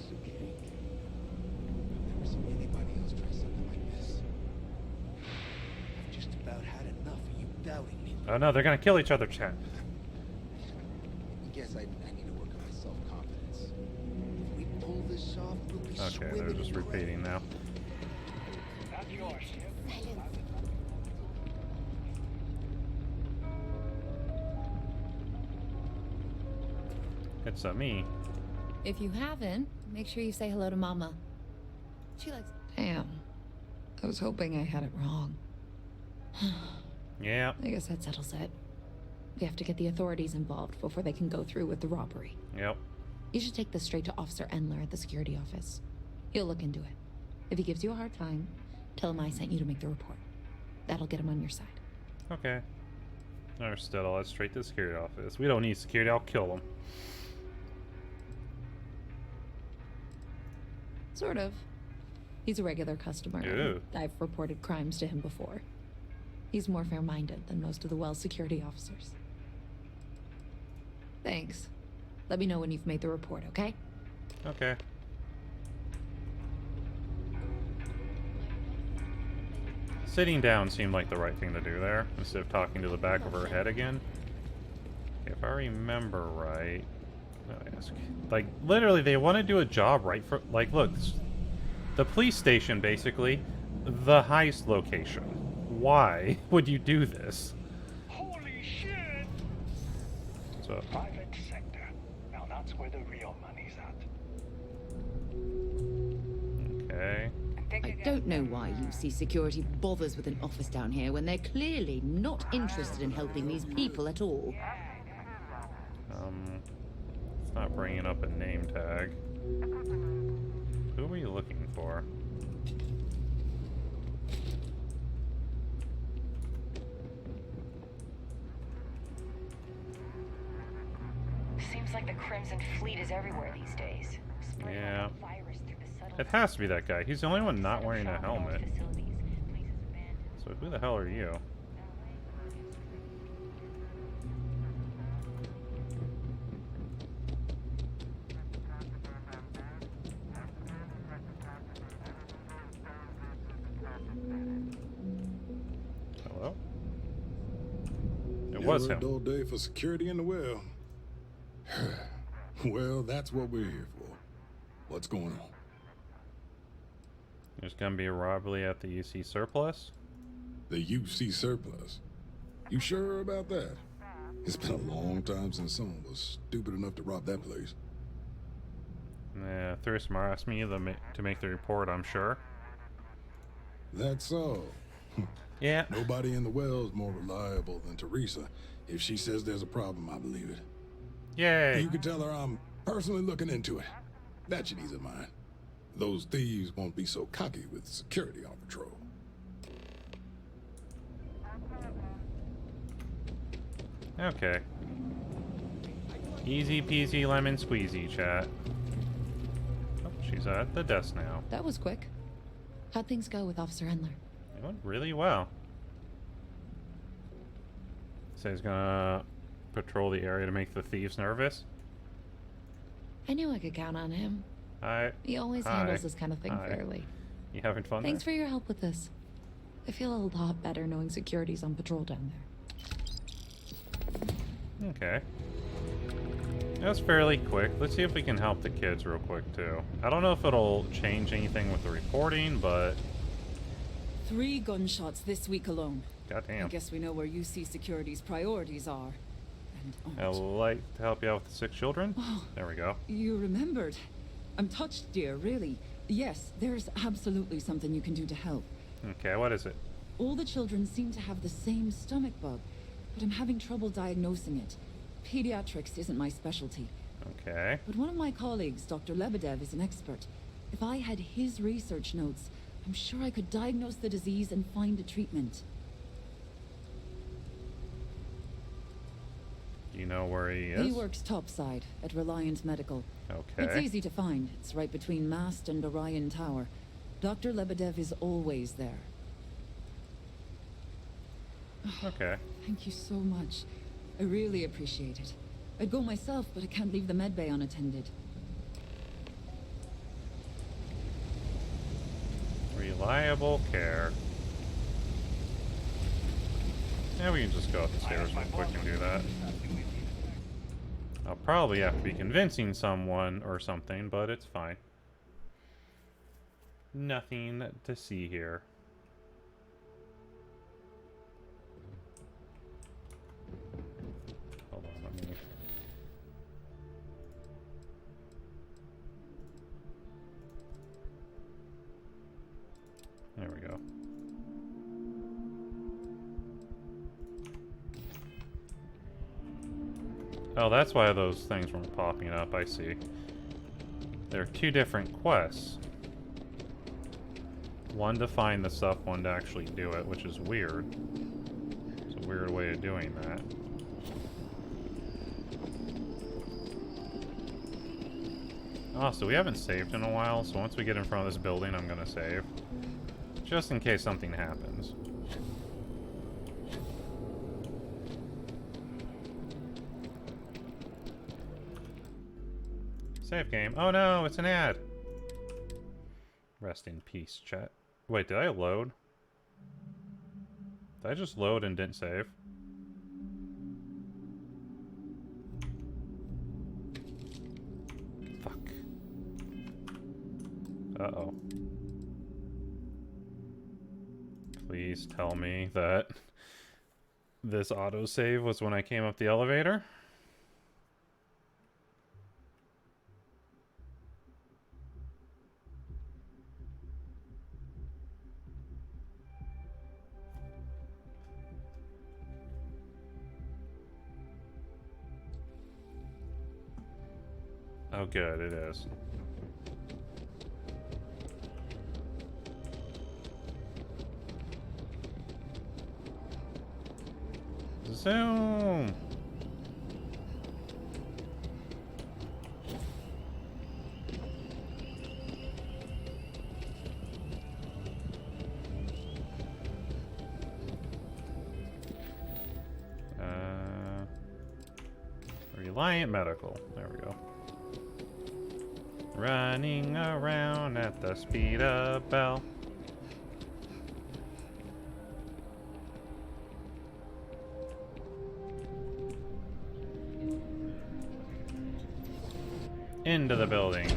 never seen anybody else try something like this. I've just about had enough of you doubting me. Oh no, they're gonna kill each other, chat. I guess I need to work on my self-confidence. If we pull this off, we'll be Okay, swimming they're just in credit. repeating now. Not yours. It's me. If you haven't, make sure you say hello to Mama. She likes... Damn. I was hoping I had it wrong. Yeah. I guess that settles it. We have to get the authorities involved before they can go through with the robbery. Yep. You should take this straight to Officer Endler at the security office. He'll look into it. If he gives you a hard time, tell him I sent you to make the report. That'll get him on your side. Okay. Understood. I'll head straight to the security office. We don't need security. I'll kill them. Sort of. He's a regular customer. Ew. I've reported crimes to him before. He's more fair-minded than most of the Wells security officers. Thanks. Let me know when you've made the report, okay? Okay. Sitting down seemed like the right thing to do there, instead of talking to the back of her head again. If I remember right... Like, literally, they want to do a job right for... Like, look, the police station, basically, the heist location. Why would you do this? Holy shit! So, Private sector. Now that's where the real money's at. okay. I don't know why UC Security bothers with an office down here when they're clearly not interested in helping these people at all. It's not bringing up a name tag. Who were you looking for? Seems like the Crimson Fleet is everywhere these days. Yeah. It has to be that guy. He's the only one not wearing a helmet. So who the hell are you? Hello? It was Never him. a dull day for security in the well. Well, that's what we're here for. What's going on? There's gonna be a robbery at the UC surplus? The UC surplus? You sure about that? It's been a long time since someone was stupid enough to rob that place. Yeah, Thursmar asked me to make the report, I'm sure. That's all. Yeah. Nobody in the well's more reliable than Teresa. If she says there's a problem, I believe it. Yay! You can tell her I'm personally looking into it. That should ease her mind. Those thieves won't be so cocky with security on patrol. Okay. Easy peasy lemon squeezy, chat. Oh, she's at the desk now. That was quick. How'd things go with Officer Endler? It went really well. So he's gonna patrol the area to make the thieves nervous. I knew I could count on him. Hi. He always handles this kind of thing fairly. You having fun Thanks for your help with this. I feel a lot better knowing security's on patrol down there. Okay. That's fairly quick. Let's see if we can help the kids real quick, too. I don't know if it'll change anything with the reporting, but... 3 gunshots this week alone. Goddamn. I guess we know where UC Security's priorities are. And I'd like to help you out with the 6 children. Oh, there we go. You remembered. I'm touched, dear, really. Yes, there's absolutely something you can do to help. Okay, what is it? All the children seem to have the same stomach bug, but I'm having trouble diagnosing it. Pediatrics isn't my specialty. Okay. But one of my colleagues, Dr. Lebedev, is an expert. If I had his research notes, I'm sure I could diagnose the disease and find a treatment. Do you know where he is? He works topside at Reliant Medical. Okay. It's easy to find. It's right between Mast and Orion Tower. Dr. Lebedev is always there. Okay. Thank you so much. I really appreciate it. I'd go myself, but I can't leave the medbay unattended. Reliable care. Yeah, we can just go up the stairs real quick and do that. I'll probably have to be convincing someone or something, but it's fine. Nothing to see here. Hold on, let me... There we go. Oh, that's why those things weren't popping up, I see. There are 2 different quests. One to find the stuff, one to actually do it, which is weird. It's a weird way of doing that. Oh, so we haven't saved in a while, so once we get in front of this building, I'm gonna save. Just in case something happens. Save game. Oh no, it's an ad. Rest in peace, chat. Wait, did I load? Did I just load and didn't save? Fuck. Uh-oh. Please tell me that this autosave was when I came up the elevator. Oh good, it is. Zoom! Reliant Medical. There we go. Running around at the speed of Bell. Into the building.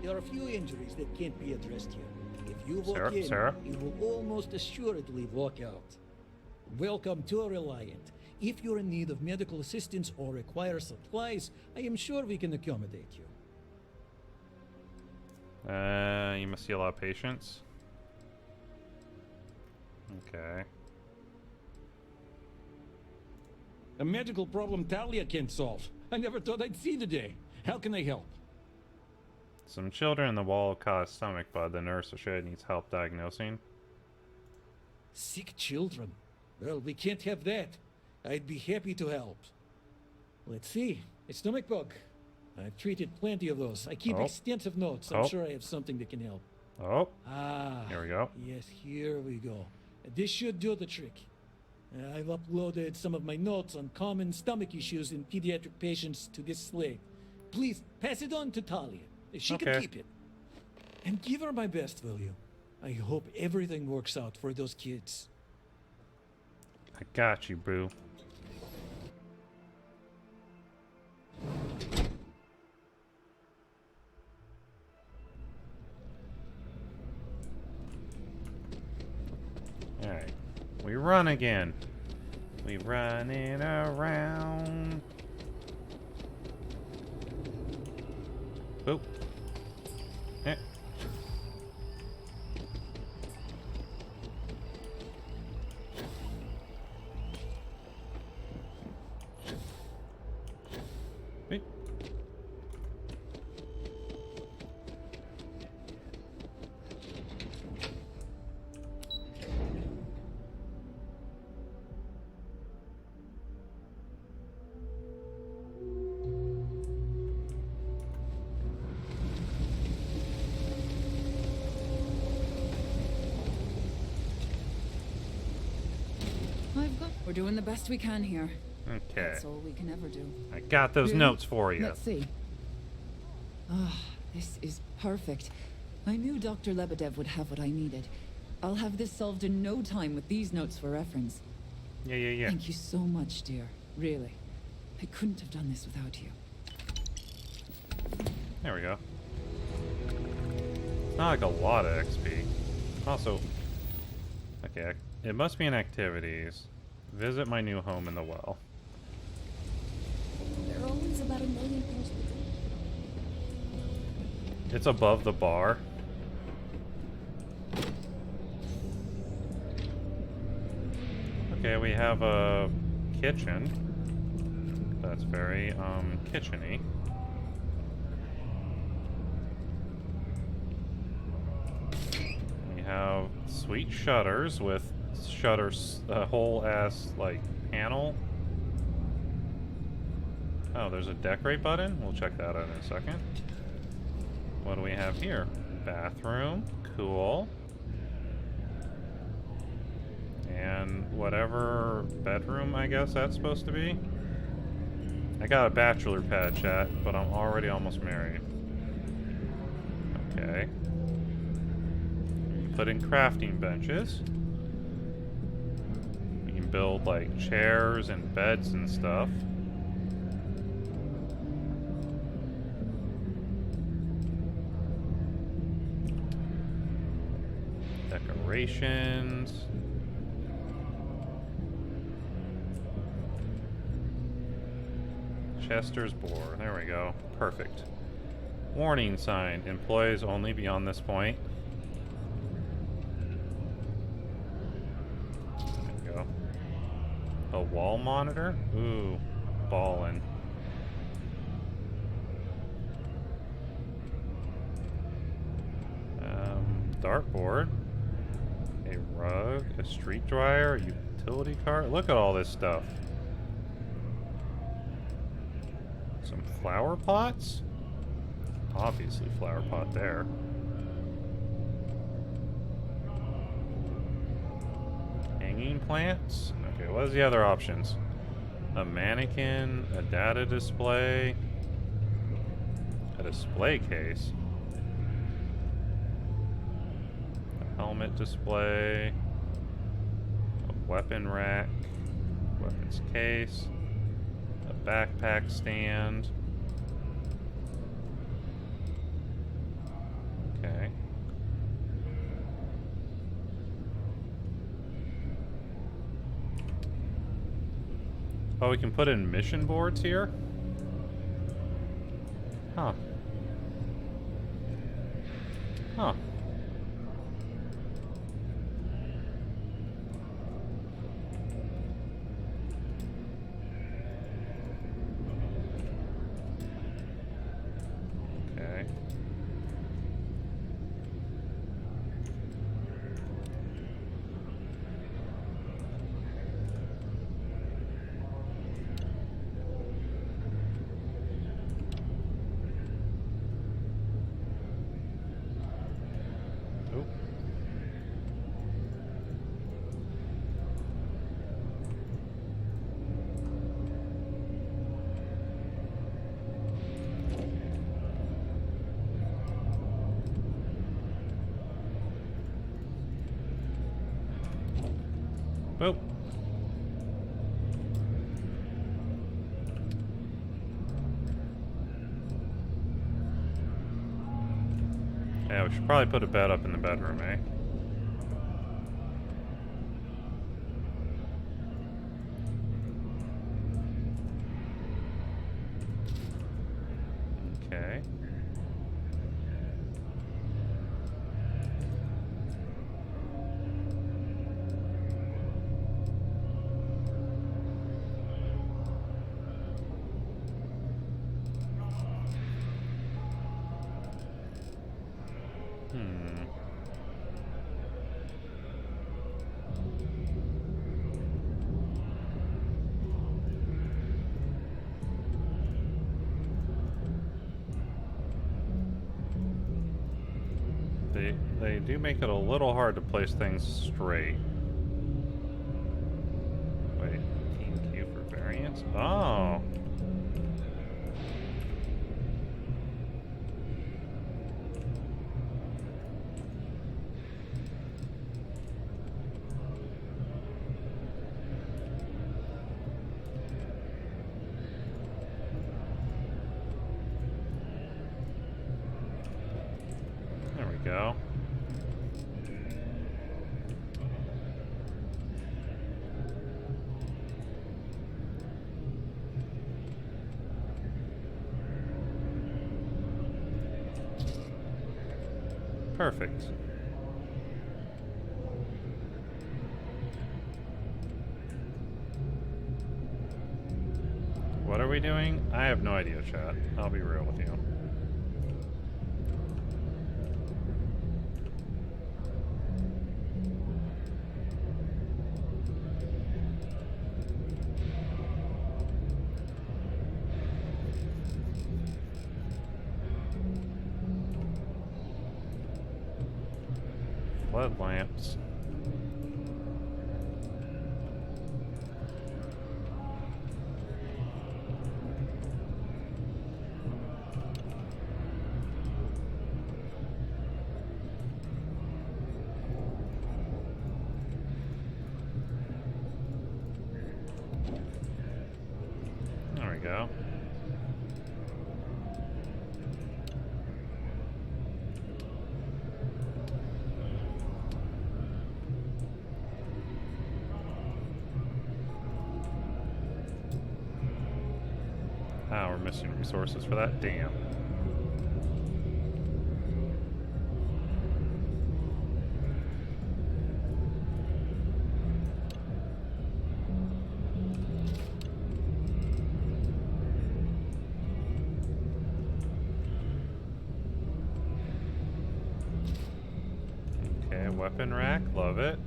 There are a few injuries that can't be addressed here. If you walk Sarah? in, you will almost assuredly walk out. Welcome to Reliant. If you're in need of medical assistance or require supplies, I am sure we can accommodate you. You must see a lot of patients. Okay. A medical problem Talia can't solve. I never thought I'd see the day. How can I help? Some children in the wall caused stomach bug. The nurse assured needs help diagnosing. Sick children. Well, we can't have that. I'd be happy to help. Let's see. A stomach bug. I've treated plenty of those. I keep extensive notes. I'm sure I have something that can help. Oh. Ah. Here we go. Yes, here we go. This should do the trick. I've uploaded some of my notes on common stomach issues in pediatric patients to this slate. Please pass it on to Talia. She can keep it. And give her my best, will you? I hope everything works out for those kids. I got you, boo. We run again. We running around. Boop. Eh. Beep. We're doing the best we can here. Okay. That's all we can ever do. I got those Really? notes for you. Let's see. Ah, this is perfect. I knew Dr. Lebedev would have what I needed. I'll have this solved in no time with these notes for reference. Yeah. Thank you so much, dear. Really. I couldn't have done this without you. There we go. It's not like a lot of XP. Also, okay, it must be in activities. Visit my new home in the well. There are always about a million things to do. It's above the bar. Okay, we have a kitchen. That's very, kitchen-y. We have sweet shutters with shutters, a whole ass, like, panel. Oh, there's a decorate button? We'll check that out in a second. What do we have here? Bathroom. Cool. And whatever bedroom, I guess that's supposed to be. I got a bachelor pad, chat, but I'm already almost married. Okay. Put in crafting benches. We can build, like, chairs and beds and stuff. Decorations. Chester's board. There we go. Perfect. Warning sign. Employees only beyond this point. There we go. A wall monitor? Ooh. Ballin'. Dartboard. A rug. A street dryer. A utility cart. Look at all this stuff. Some flower pots? Obviously flower pot there. Hanging plants? Okay, what is the other options? A mannequin, a data display, a display case, a helmet display, a weapon rack, weapons case, a backpack stand. Okay. Oh, we can put in mission boards here? Huh. Huh. Okay. Boop. Yeah, we should probably put a bed up in the bedroom, eh? Okay. They do make it a little hard to place things straight. Wait, Q for variance? Oh! There we go. Perfect. What are we doing? I have no idea, chat. I'll be real with you. Flood lamps. There we go. Ah, we're missing resources for that. Damn. Okay, weapon rack. Love it.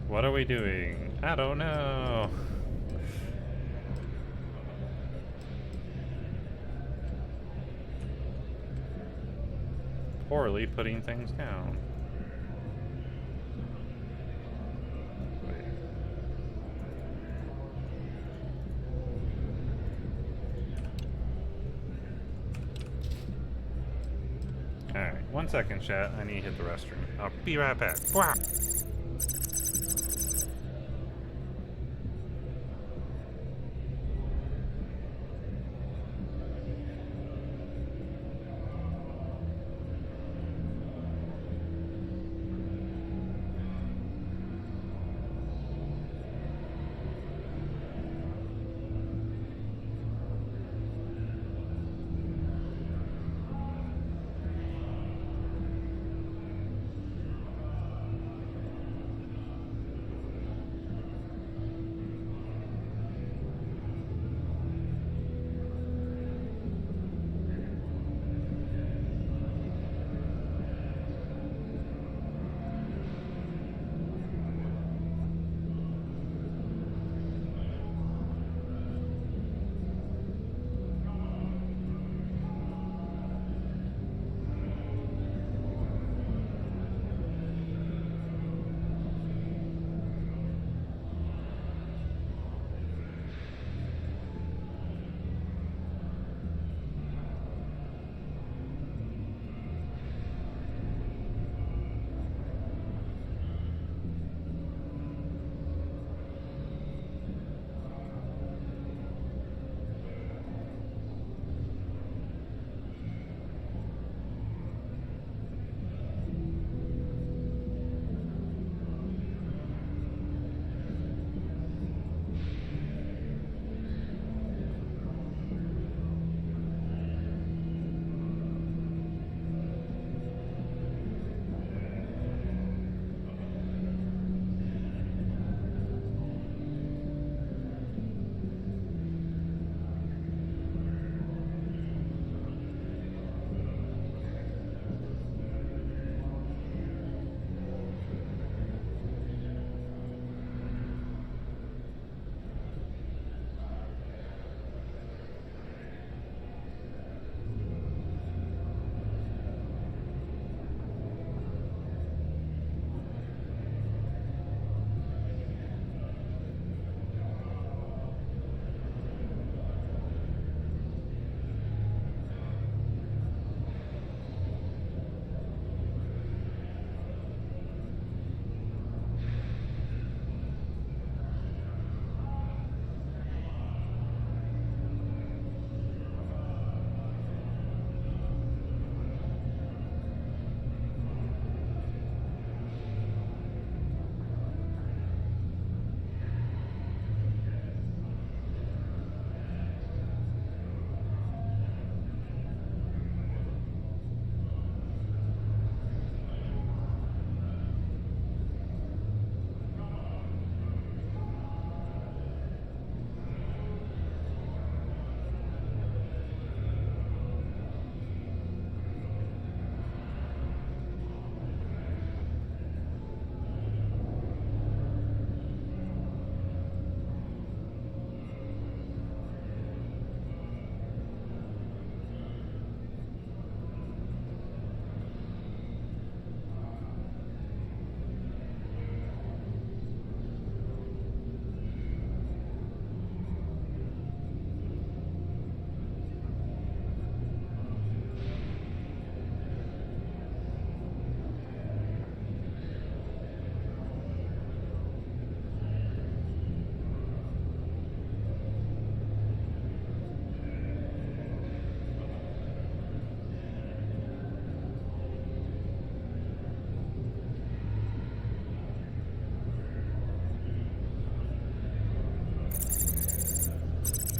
What are we doing? I don't know. Poorly putting things down. Wait. Alright, 1 second, chat. I need to hit the restroom. I'll be right back. Wow.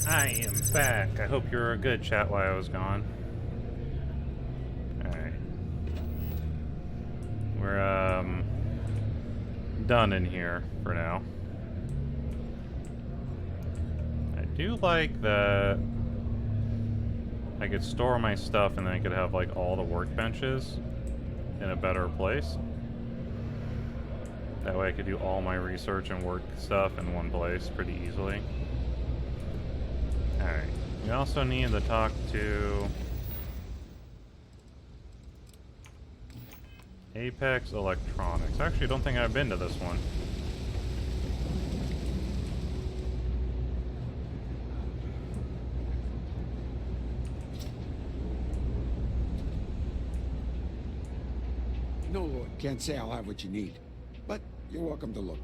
I am back. I hope you're good, chat, while I was gone. Alright. We're, done in here for now. I do like that I could store my stuff and then I could have, like, all the workbenches in a better place. That way I could do all my research and work stuff in one place pretty easily. Alright. We also need to talk to Apex Electronics. Actually, I don't think I've been to this one. No, Lord. Can't say I'll have what you need. But you're welcome to look.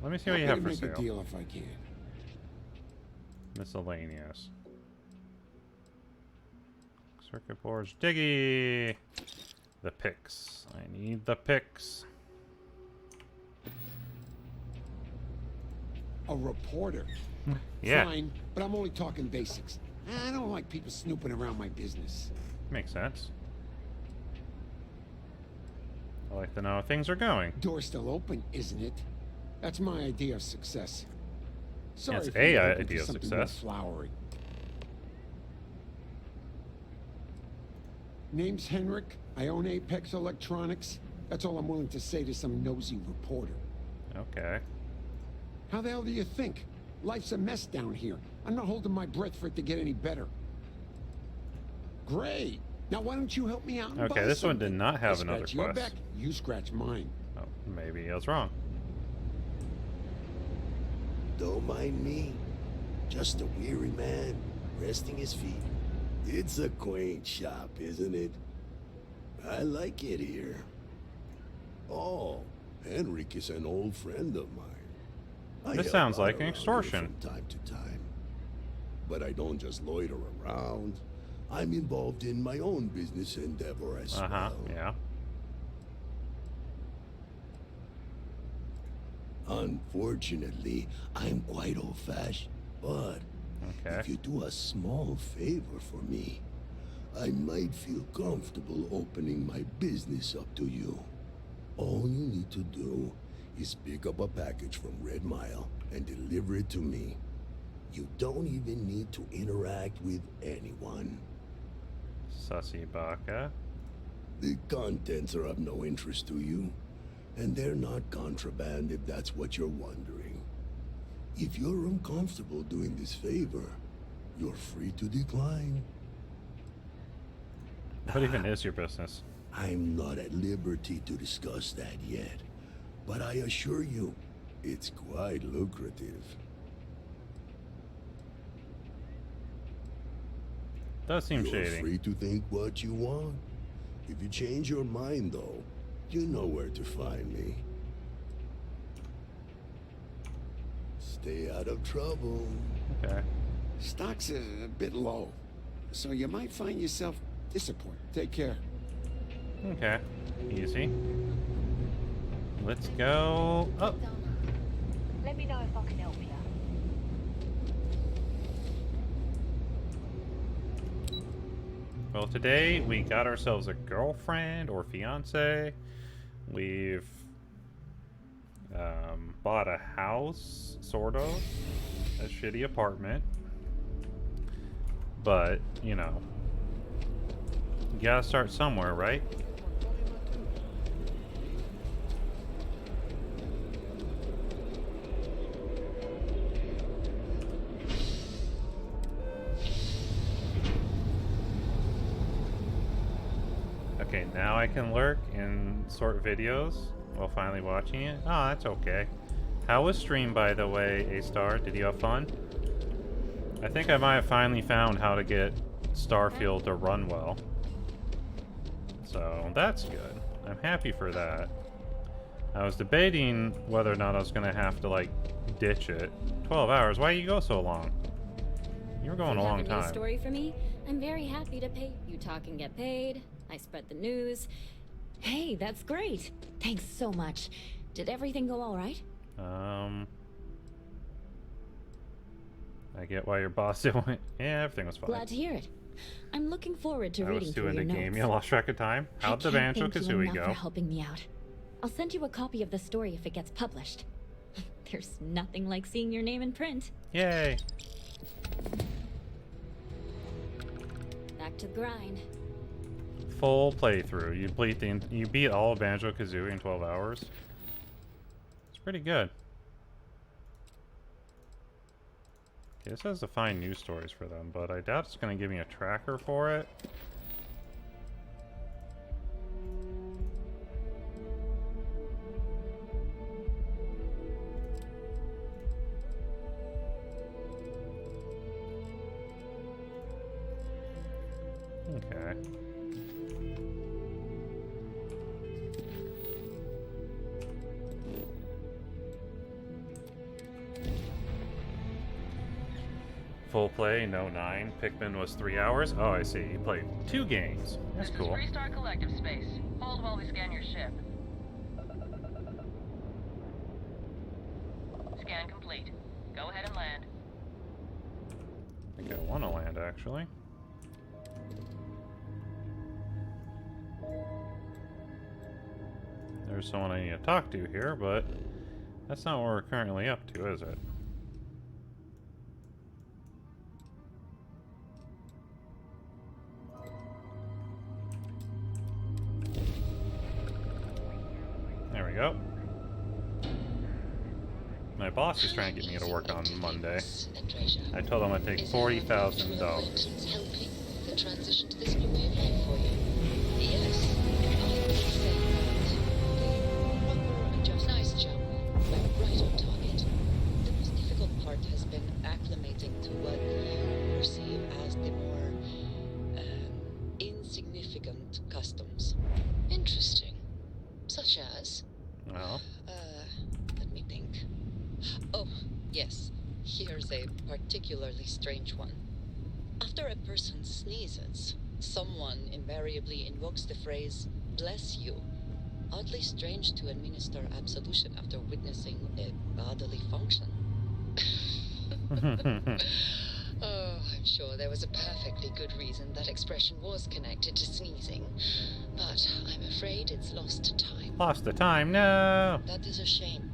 Let me see what you have for make sale. a deal if I can. Miscellaneous. Circuit boards. Diggy! The picks. I need the picks. A reporter? Yeah. Fine, but I'm only talking basics. I don't like people snooping around my business. Makes sense. I like to know how things are going. Door's still open, isn't it? That's my idea of success. Sorry That's if you're a open idea to of something more success. flowery. Name's Henrik. I own Apex Electronics. That's all I'm willing to say to some nosy reporter. Okay. How the hell do you think? Life's a mess down here. I'm not holding my breath for it to get any better. Great. Now why don't you help me out and Okay, buy this one something? did not have I another scratch your quest. back, you scratch mine. Oh, maybe I was wrong. Don't mind me. Just a weary man, resting his feet. It's a quaint shop, isn't it? I like it here. Oh, Henrik is an old friend of mine. I This help sounds out like an around here extortion. from time to time. But I don't just loiter around. I'm involved in my own business endeavor as well. Yeah. Unfortunately, I'm quite old-fashioned, but if you do a small favor for me, I might feel comfortable opening my business up to you. All you need to do is pick up a package from Red Mile and deliver it to me. You don't even need to interact with anyone. Sussy Baka. The contents are of no interest to you, and they're not contraband if that's what you're wondering. If you're uncomfortable doing this favor, you're free to decline. What even is your business? I'm not at liberty to discuss that yet, but I assure you, it's quite lucrative. Does seem You're shady. free to think what you want. If you change your mind, though, you know where to find me. Stay out of trouble. Okay. Stock's a bit low, so you might find yourself disappointed. Take care. Okay. Easy. Let's go up. Let me know if I can help you. Well, today we got ourselves a girlfriend or fiance. We've bought a house, sort of. A shitty apartment. But, you know, you gotta start somewhere, right? Okay, now I can lurk and sort videos while finally watching it. Oh, that's okay. How was stream, by the way, A-Star? Did you have fun? I think I might have finally found how to get Starfield to run well. So, that's good. I'm happy for that. I was debating whether or not I was going to have to, like, ditch it. 12 hours? Why you go so long? You were going a long You have a time. news story for me? I'm very happy to pay. You talk and get paid. I spread the news. Hey, that's great. Thanks so much. Did everything go all right? I get why your boss went. Yeah, everything was fine. Glad to hear it. I'm looking forward to reading through your notes. I was too into game, you lost track of time. How'd the Banjo-Kazooie go? For helping me out. I'll send you a copy of the story if it gets published. There's nothing like seeing your name in print. Yay! Back to the grind. Full playthrough. You beat all of Banjo-Kazooie in 12 hours. It's pretty good. Okay, this says to find news stories for them, but I doubt it's going to give me a tracker for it. Okay. Full play, no 9. Pikmin was 3 hours. Oh, I see. You played 2 games. That's cool. This is Freestar Collective Space. Hold while we scan your ship. Scan complete. Go ahead and land. I think I want to land, actually. There's someone I need to talk to here, but that's not what we're currently up to, is it? There we go. My boss is trying to get me to work on Monday. I told him I'd take $40,000. Helping the transition to this new way of life for you. Yes, I would say that. Just nice job. Right on target. The most difficult part has been acclimating to what you perceive as the more insignificant customs. Interesting. Such as? Well. Let me think. Oh, yes. Here's a particularly strange one. After a person sneezes, someone invariably invokes the phrase, "bless you." Oddly strange to administer absolution after witnessing a bodily function. Oh, I'm sure there was a perfectly good reason that expression was connected to sneezing, but I'm afraid it's lost to time. Lost to time, no! That is a shame.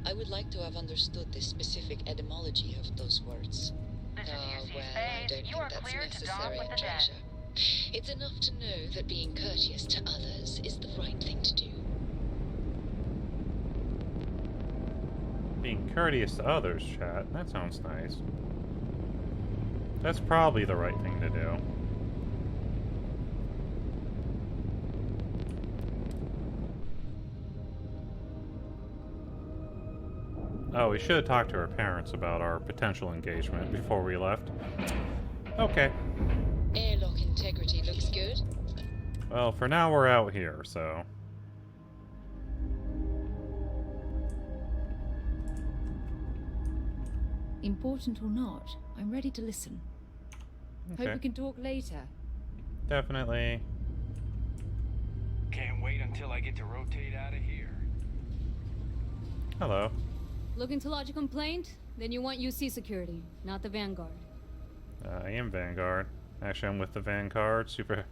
I would like to have understood the specific etymology of those words. This is UC well, I don't Space. You are think cleared that's to dock necessary, with the Treasure. It's enough to know that being courteous to others is the right thing to do. Being courteous to others, chat. That sounds nice. That's probably the right thing to do. Oh, we should have talked to her parents about our potential engagement before we left. Okay. Airlock integrity looks good. Well, for now we're out here, so... Important or not, I'm ready to listen. Okay. Hope we can talk later. Definitely. Can't wait until I get to rotate out of here. Hello. Looking to lodge a complaint? Then you want UC security, not the Vanguard. I am Vanguard. Actually, I'm with the Vanguard. Super...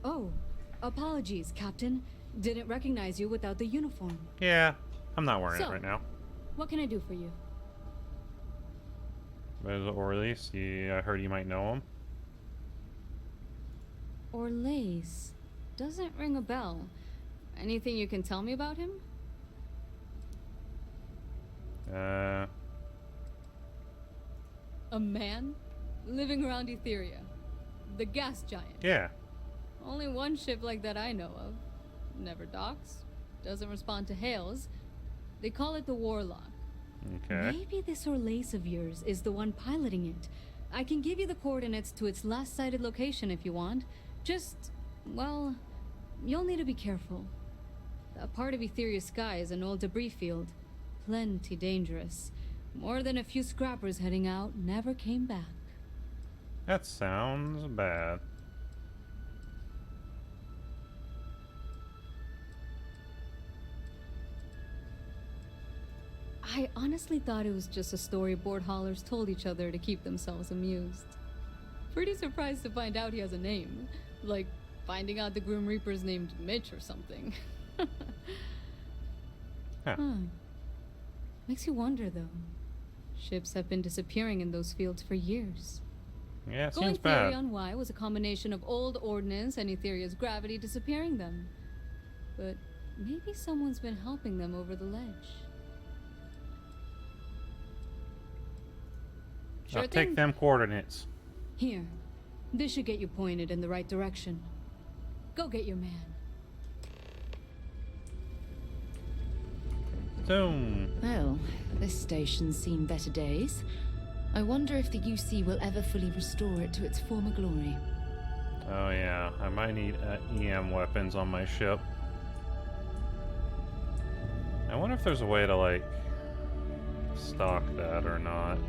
Oh, apologies, Captain. Didn't recognize you without the uniform. Yeah, I'm not wearing it right now. What can I do for you? Orleans, I heard you might know him. Orleans. Doesn't ring a bell. Anything you can tell me about him? A man? Living around Etheria. The gas giant. Yeah. Only one ship like that I know of. Never docks. Doesn't respond to hails. They call it the Warlock. Okay. Maybe this Orleans of yours is the one piloting it. I can give you the coordinates to its last sighted location if you want. Just, well, you'll need to be careful. That part of Etheria's sky is an old debris field. Plenty dangerous. More than a few scrappers heading out never came back. That sounds bad. I honestly thought it was just a storyboard hollers told each other to keep themselves amused. Pretty surprised to find out he has a name. Like, finding out the Grim Reaper's named Mitch or something. Huh. Makes you wonder, though. Ships have been disappearing in those fields for years. Yeah, it Going seems theory bad. on why was a combination of old ordnance and Etheria's gravity disappearing them. But maybe someone's been helping them over the ledge. I'll take them coordinates. Here. This should get you pointed in the right direction. Go get your man. Zoom. Well, this station's seen better days. I wonder if the UC will ever fully restore it to its former glory. Oh yeah, I might need EM weapons on my ship. I wonder if there's a way to, like, stock that or not.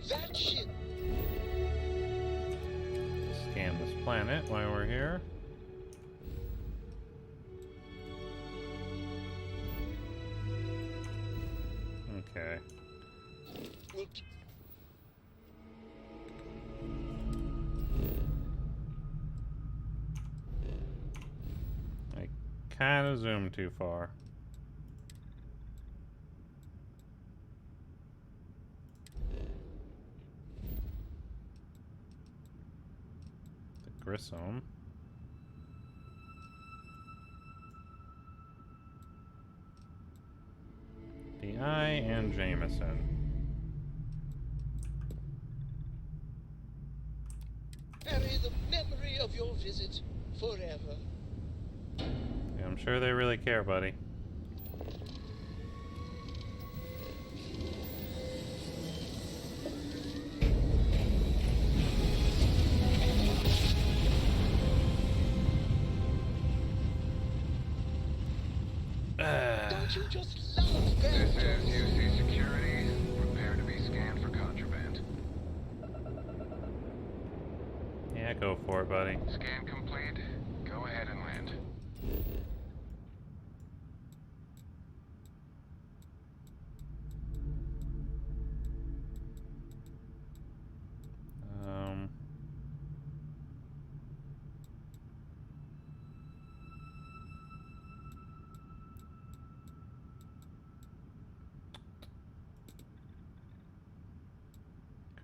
That shit. Scan this planet while we're here. Okay. I kind of zoomed too far. The Grissom. The I and Jameson. Carry the memory of your visit forever. Yeah, I'm sure they really care, buddy. Don't you just love This is UC Security. Prepare to be scanned for contraband. Yeah, go for it, buddy. Scan complete. Go ahead and land.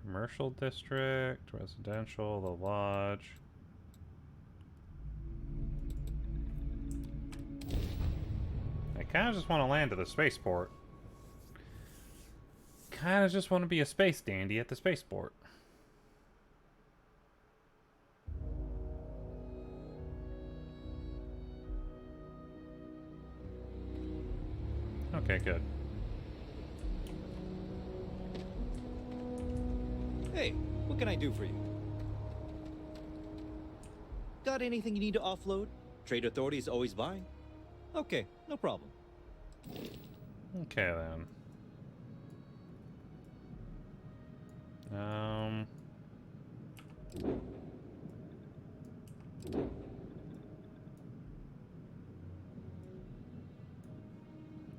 Commercial district, residential, the lodge. I kind of just want to land at the spaceport. Kind of just want to be a space dandy at the spaceport. Okay, good. Hey, what can I do for you? Got anything you need to offload? Trade Authority is always buying. Okay, no problem. Okay then.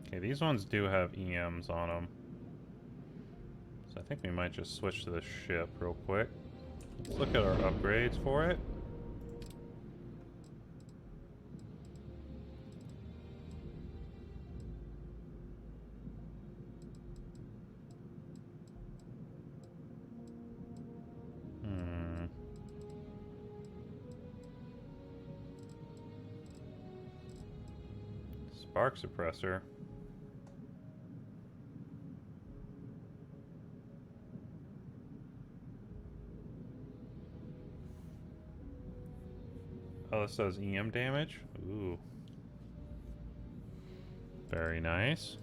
Okay, these ones do have EMs on them. So I think we might just switch to the ship real quick. Let's look at our upgrades for it. Spark suppressor. Oh, this does EM damage? Ooh. Very nice.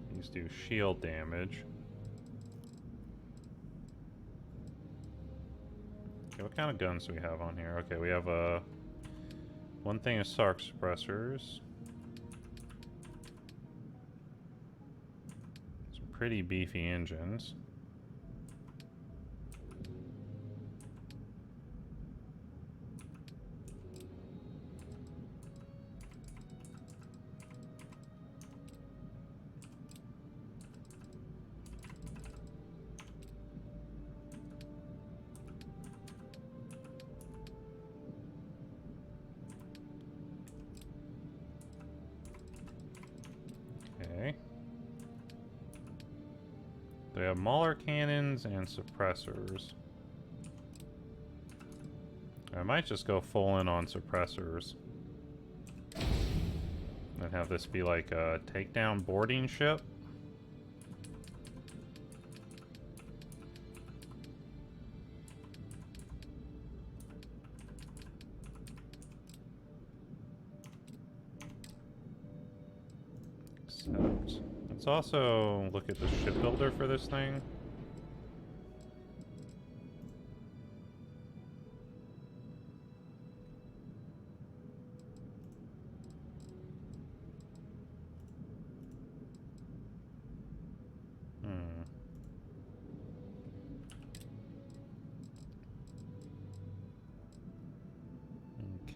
These do shield damage. Okay, what kind of guns do we have on here? Okay, we have a One thing is SARC suppressors. Some pretty beefy engines. They have Mauler cannons and suppressors. I might just go full in on suppressors. And have this be like a takedown boarding ship. Except, let's also look at the shipbuilder for this thing.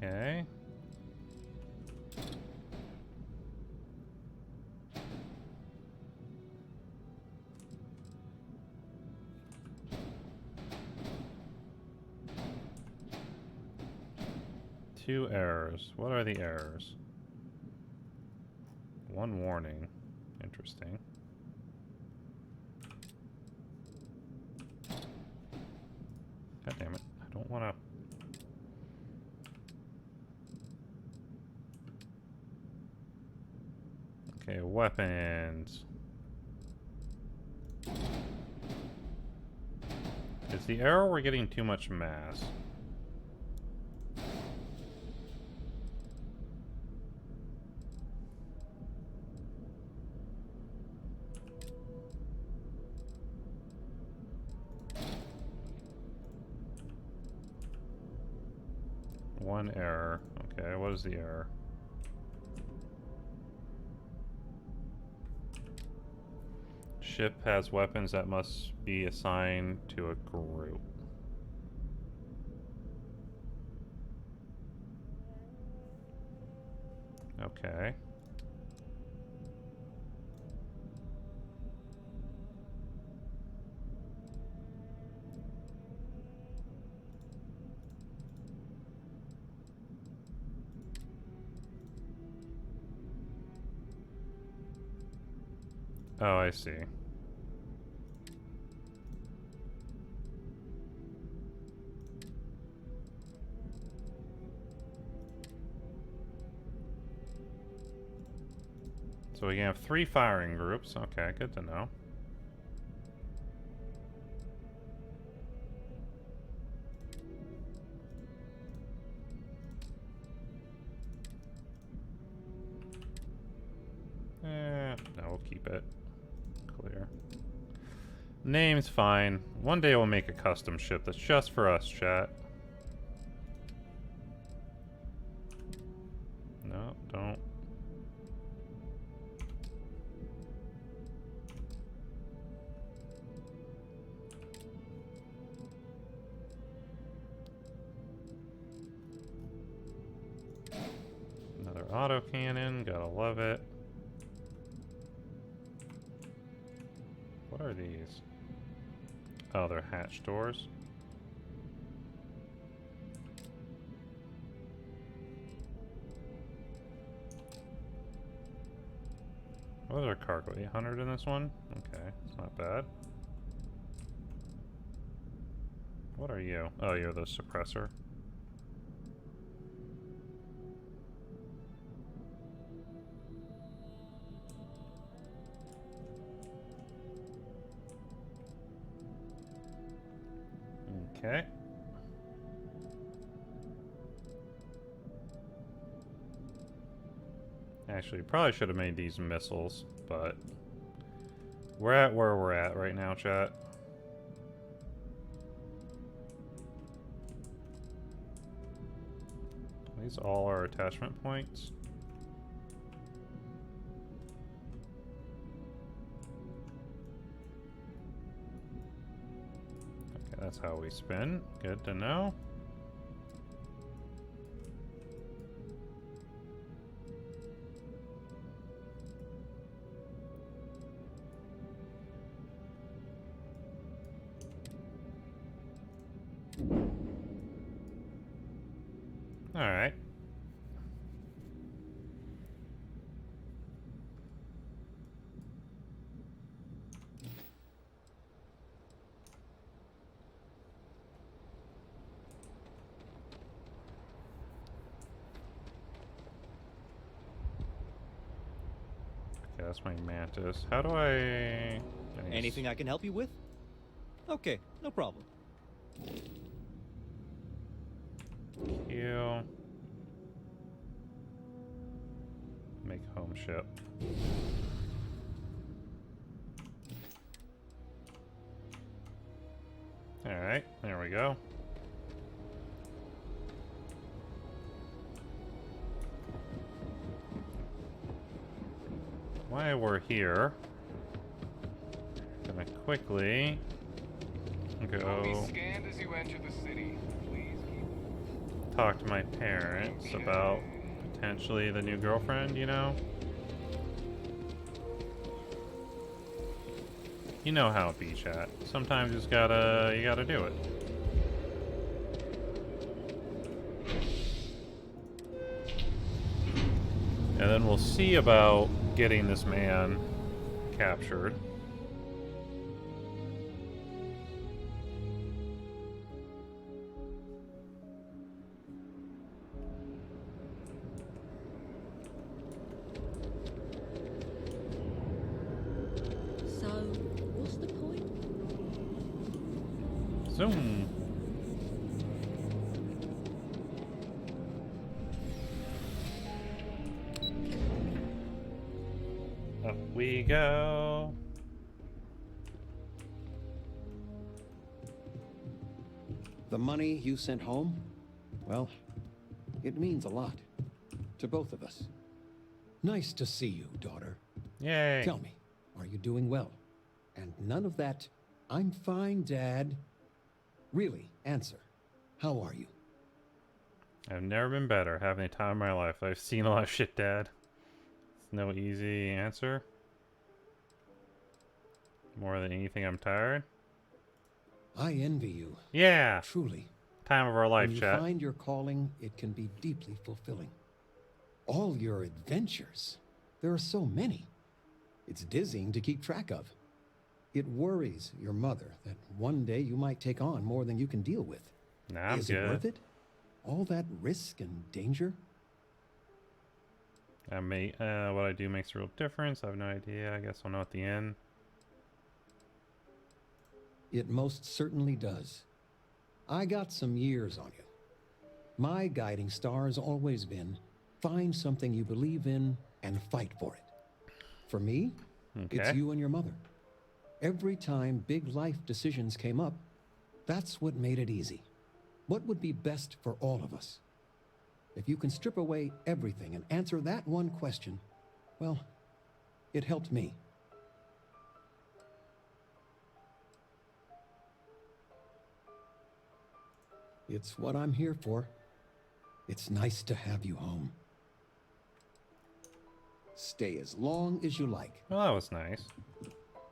Okay. Two errors. What are the errors? One warning. Interesting. God damn it. I don't want to... Okay, weapons. Is the error we're getting too much mass? One error. Okay, what is the error? Ship has weapons that must be assigned to a group. Okay. Oh, I see. So we can have 3 firing groups. Okay, good to know. No, we'll keep it clear. Name's fine. One day we'll make a custom ship that's just for us, chat. No, don't. Another autocannon, gotta love it. What are these? Oh, they're hatch doors. What is our cargo? 800 in this one? Okay, it's not bad. What are you? Oh, you're the suppressor. Okay. Actually, probably should have made these missiles, but we're at where we're at right now, chat. these all are attachment points. Okay, that's how we spin. Good to know. All right. Okay, that's my mantis. How do I... Anything I can help you with? Okay, no problem. You make home ship. All right, there we go. While we're here, gonna quickly go Be scanned as you enter the city. Please keep talk to my parents about potentially the new girlfriend, you know? You know how it be, chat. Sometimes you gotta do it. And then we'll see about getting this man captured. So, what's the point? Zoom. Up we go. The money you sent home? Well, it means a lot. To both of us. Nice to see you, daughter. Yay. Tell me, are you doing well? And none of that, I'm fine, Dad. Really, answer. How are you? I've never been better having the time of my life. I've seen a lot of shit, Dad. It's no easy answer. More than anything, I'm tired. I envy you. Yeah. Truly. Time of our life, when you chat. find your calling, it can be deeply fulfilling. All your adventures. There are so many. It's dizzying to keep track of. It worries your mother that one day you might take on more than you can deal with. Nah, I'm Is good. it worth it? All that risk and danger? What I do makes a real difference. I have no idea. I guess I'll know at the end. It most certainly does. I got some years on you. My guiding star has always been, find something you believe in and fight for it. For me, it's you and your mother. Every time big life decisions came up, that's what made it easy. What would be best for all of us? If you can strip away everything and answer that one question, well, it helped me. It's what I'm here for. It's nice to have you home. Stay as long as you like. Well, that was nice.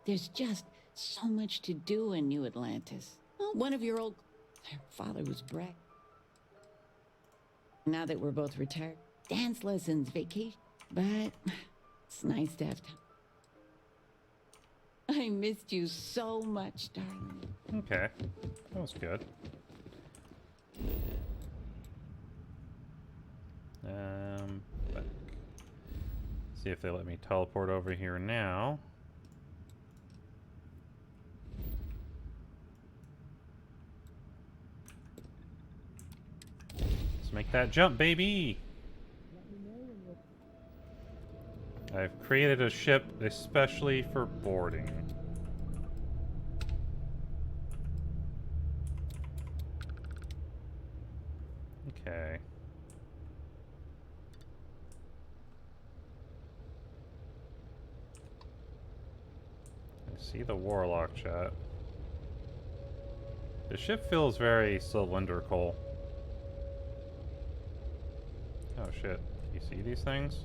There's just so much to do in New Atlantis. Oh, one of your old... Her father was Breck. Now that we're both retired, dance lessons, vacation. But it's nice to have time. I missed you so much, darling. Okay. That was good. Back. See if they let me teleport over here now. Let's make that jump, baby! I've created a ship especially for boarding. Okay. See the warlock, chat. The ship feels very cylindrical. Oh shit. You see these things?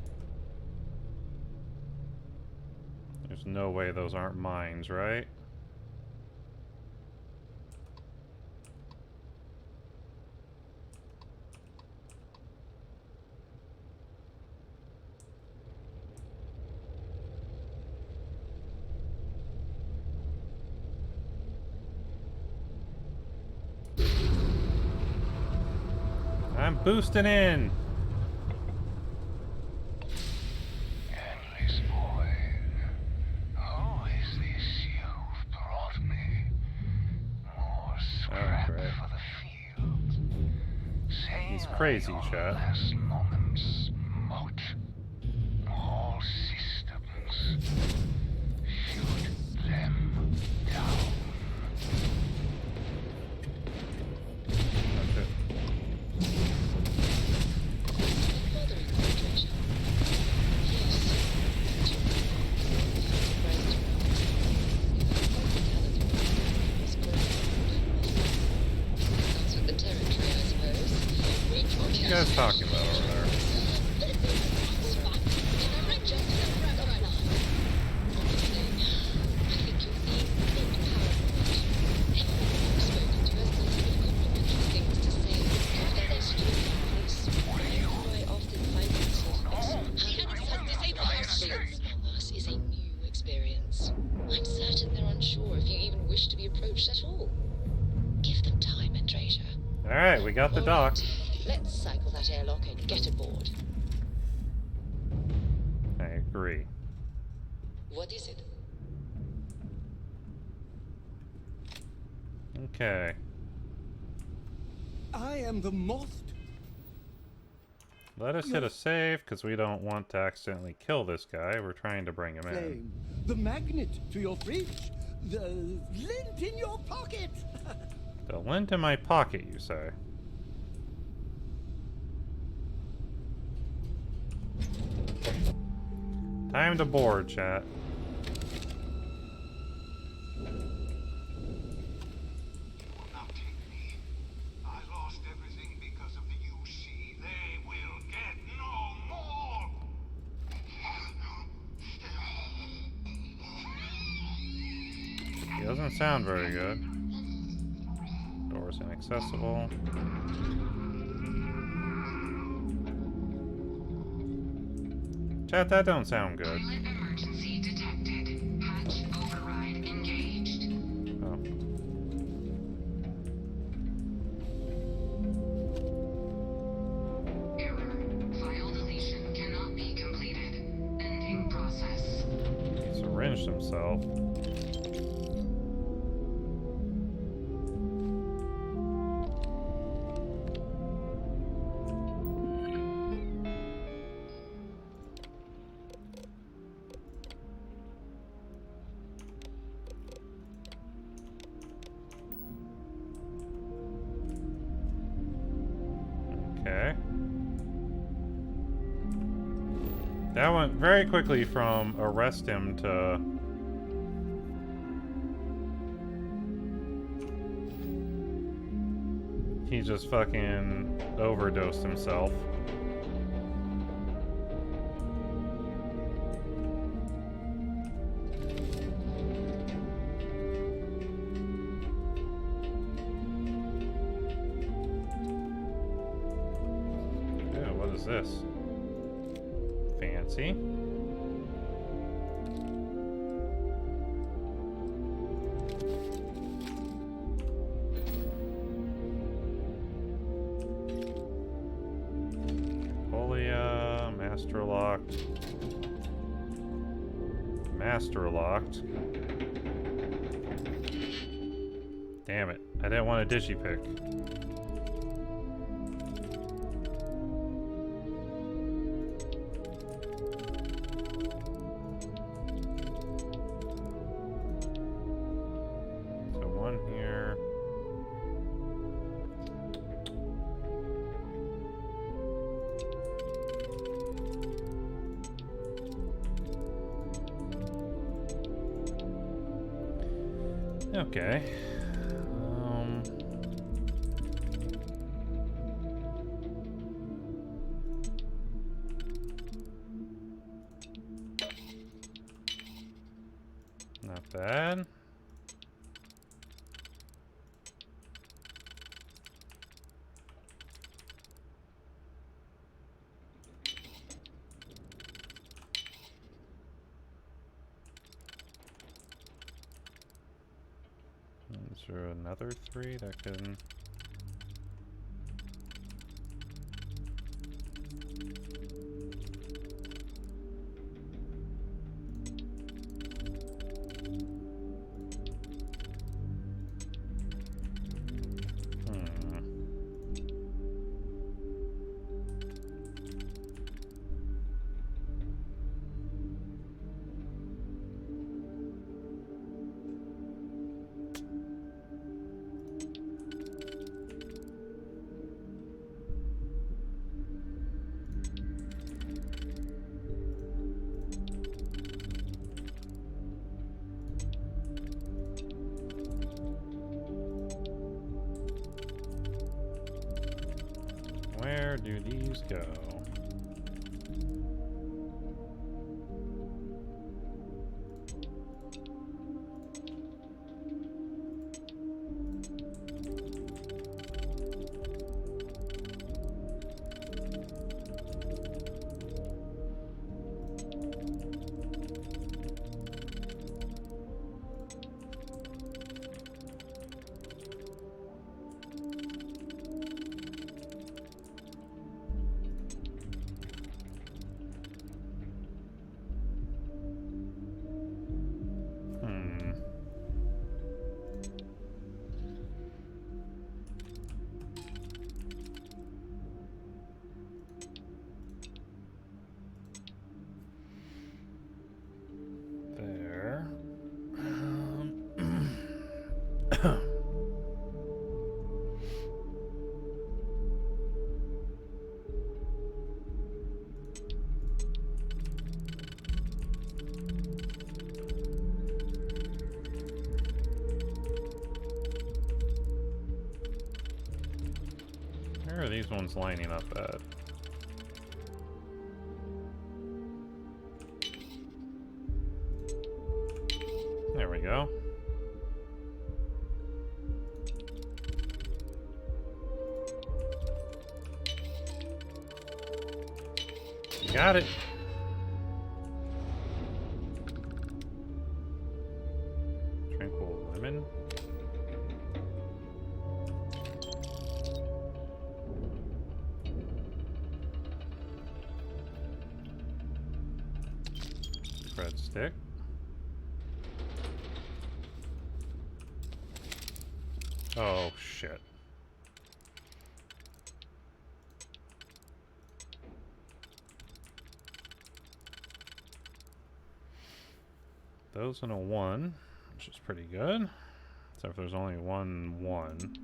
There's no way those aren't mines, right? I'm boosting in! Endless void. Who is this you've brought me? More scrap for the field. He's crazy, chat. Last moments, Mote. All systems. Shoot them down. What are you guys talking about over there? Is a new experience. I'm certain they're unsure if you even wish to be approached at all. Give them time and treasure. Alright, we got the dock. Let's cycle that airlock and get aboard. I agree. What is it? Okay. I am the most. Let us hit a save, because we don't want to accidentally kill this guy. We're trying to bring him in. Flame, the magnet to your fridge, the lint in your pocket. The lint in my pocket, you say? Time to board, chat. He doesn't sound very good. Door's inaccessible. Chat, that don't sound good. Emergency detected. Hatch override engaged. Oh. Error. File deletion cannot be completed. Ending process. He syringed himself. Okay. That went very quickly from arrest him to... he just fucking overdosed himself. Yeah, what is this? Fancy. Polia, master locked. Master locked. Damn it. I didn't want a digipick. So one here. Okay. Not bad. Is there another 3 that can... Where do these go? Where are these ones lining up at? There we go. Got it. Tranquil lemon. Breadstick. Oh shit. Those in a 1, which is pretty good. Except if there's only 1 1.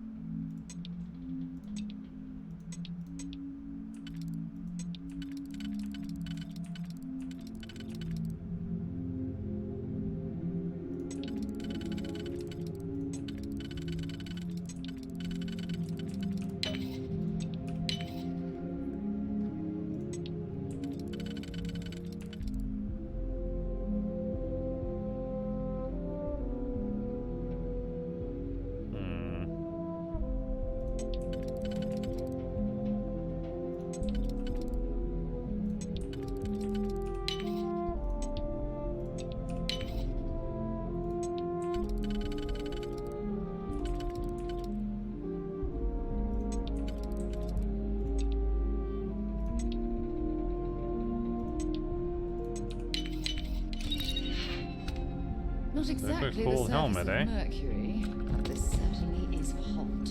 Not exactly cool the helmet, surface of eh? Mercury, but this certainly is hot.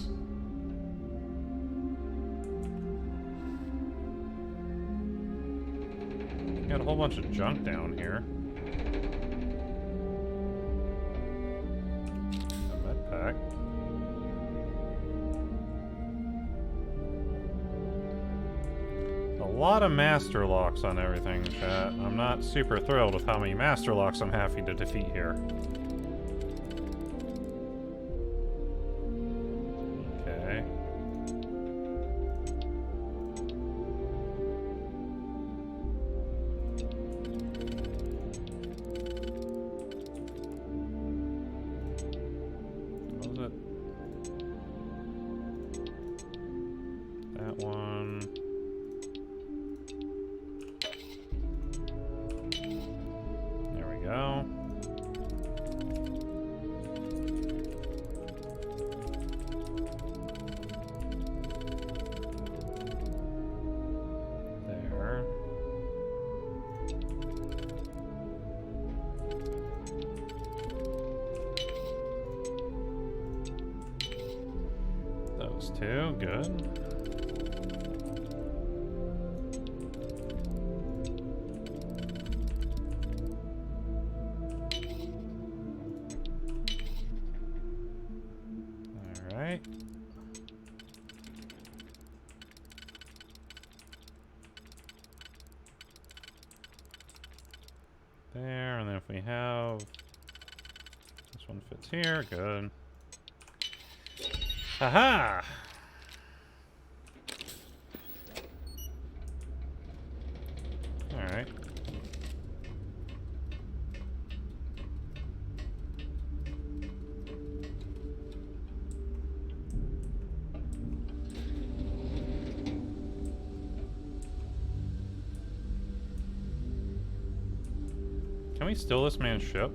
Got a whole bunch of junk down here. A med pack. A lot of master locks on everything, chat. I'm not super thrilled with how many master locks I'm having to defeat here. too. Good. Alright. There, and then if we have... This one fits here, good. Haha! Alright. Can we steal this man's ship?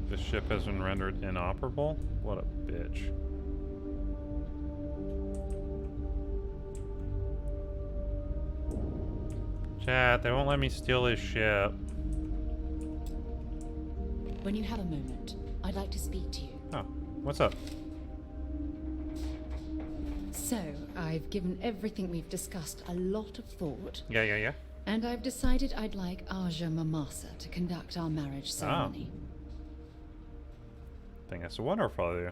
This ship has been rendered inoperable? What a bitch. Chat, they won't let me steal his ship. When you have a moment, I'd like to speak to you. Oh, what's up? So, I've given everything we've discussed a lot of thought. Yeah. And I've decided I'd like Aja Mamasa to conduct our marriage ceremony. I think that's wonderful of you.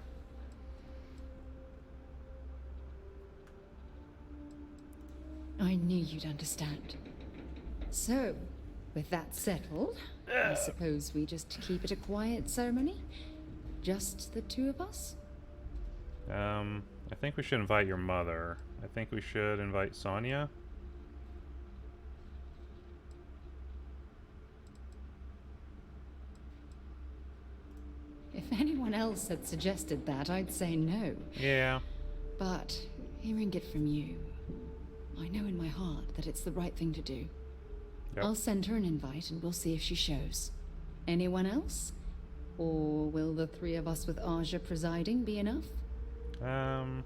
I knew you'd understand. So, with that settled, I suppose we just keep it a quiet ceremony? Just the two of us? I think we should invite your mother. I think we should invite Sonia. If anyone else had suggested that, I'd say no. Yeah. But hearing it from you, I know in my heart that it's the right thing to do. Yep. I'll send her an invite and we'll see if she shows. Anyone else? Or will the three of us with Aja presiding be enough? Oh,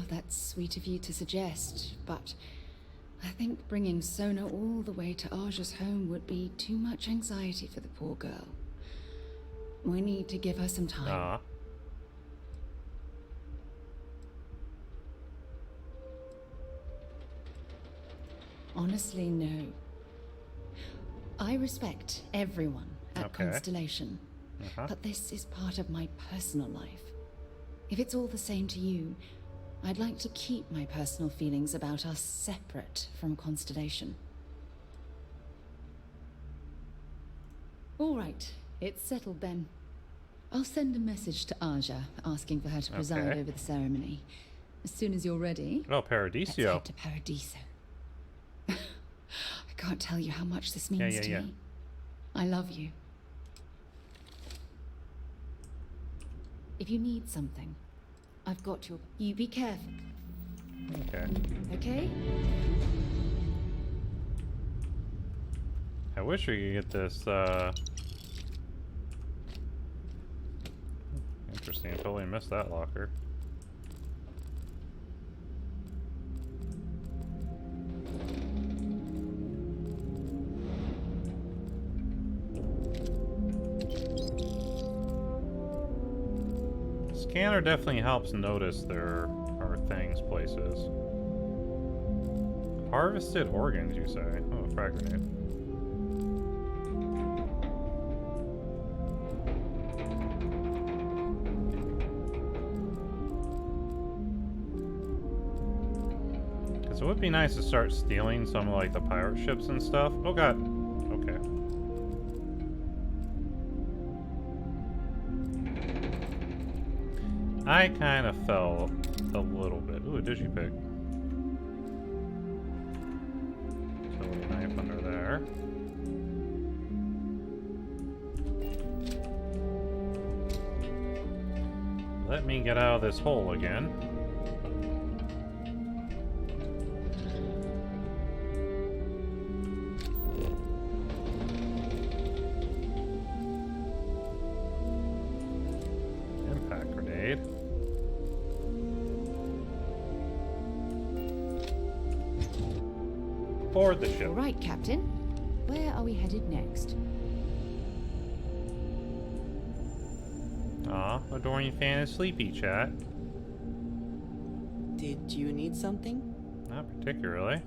that's sweet of you to suggest, but I think bringing Sona all the way to Aja's home would be too much anxiety for the poor girl. We need to give her some time. Honestly, no. I respect everyone at Constellation, but this is part of my personal life. If it's all the same to you, I'd like to keep my personal feelings about us separate from Constellation. All right, it's settled then. I'll send a message to Aja asking for her to preside over the ceremony. As soon as you're ready. Oh, Paradiso. Let's head to Paradiso. I can't tell you how much this means to me. I love you. If you need something, I've got your... You be careful. Okay. Okay? I wish we could get this, Interesting, I totally missed that locker. Scanner definitely helps notice there are things, places. Harvested organs, you say? Oh, a frag grenade. Because it would be nice to start stealing some of, like, the pirate ships and stuff. Oh god. Okay. I kind of felt a little bit. Ooh, a digipig. Utility knife under there. Let me get out of this hole again. Board the ship. All right, Captain. Where are we headed next? Aw, Adorian fan is sleepy, chat. Did you need something? Not particularly.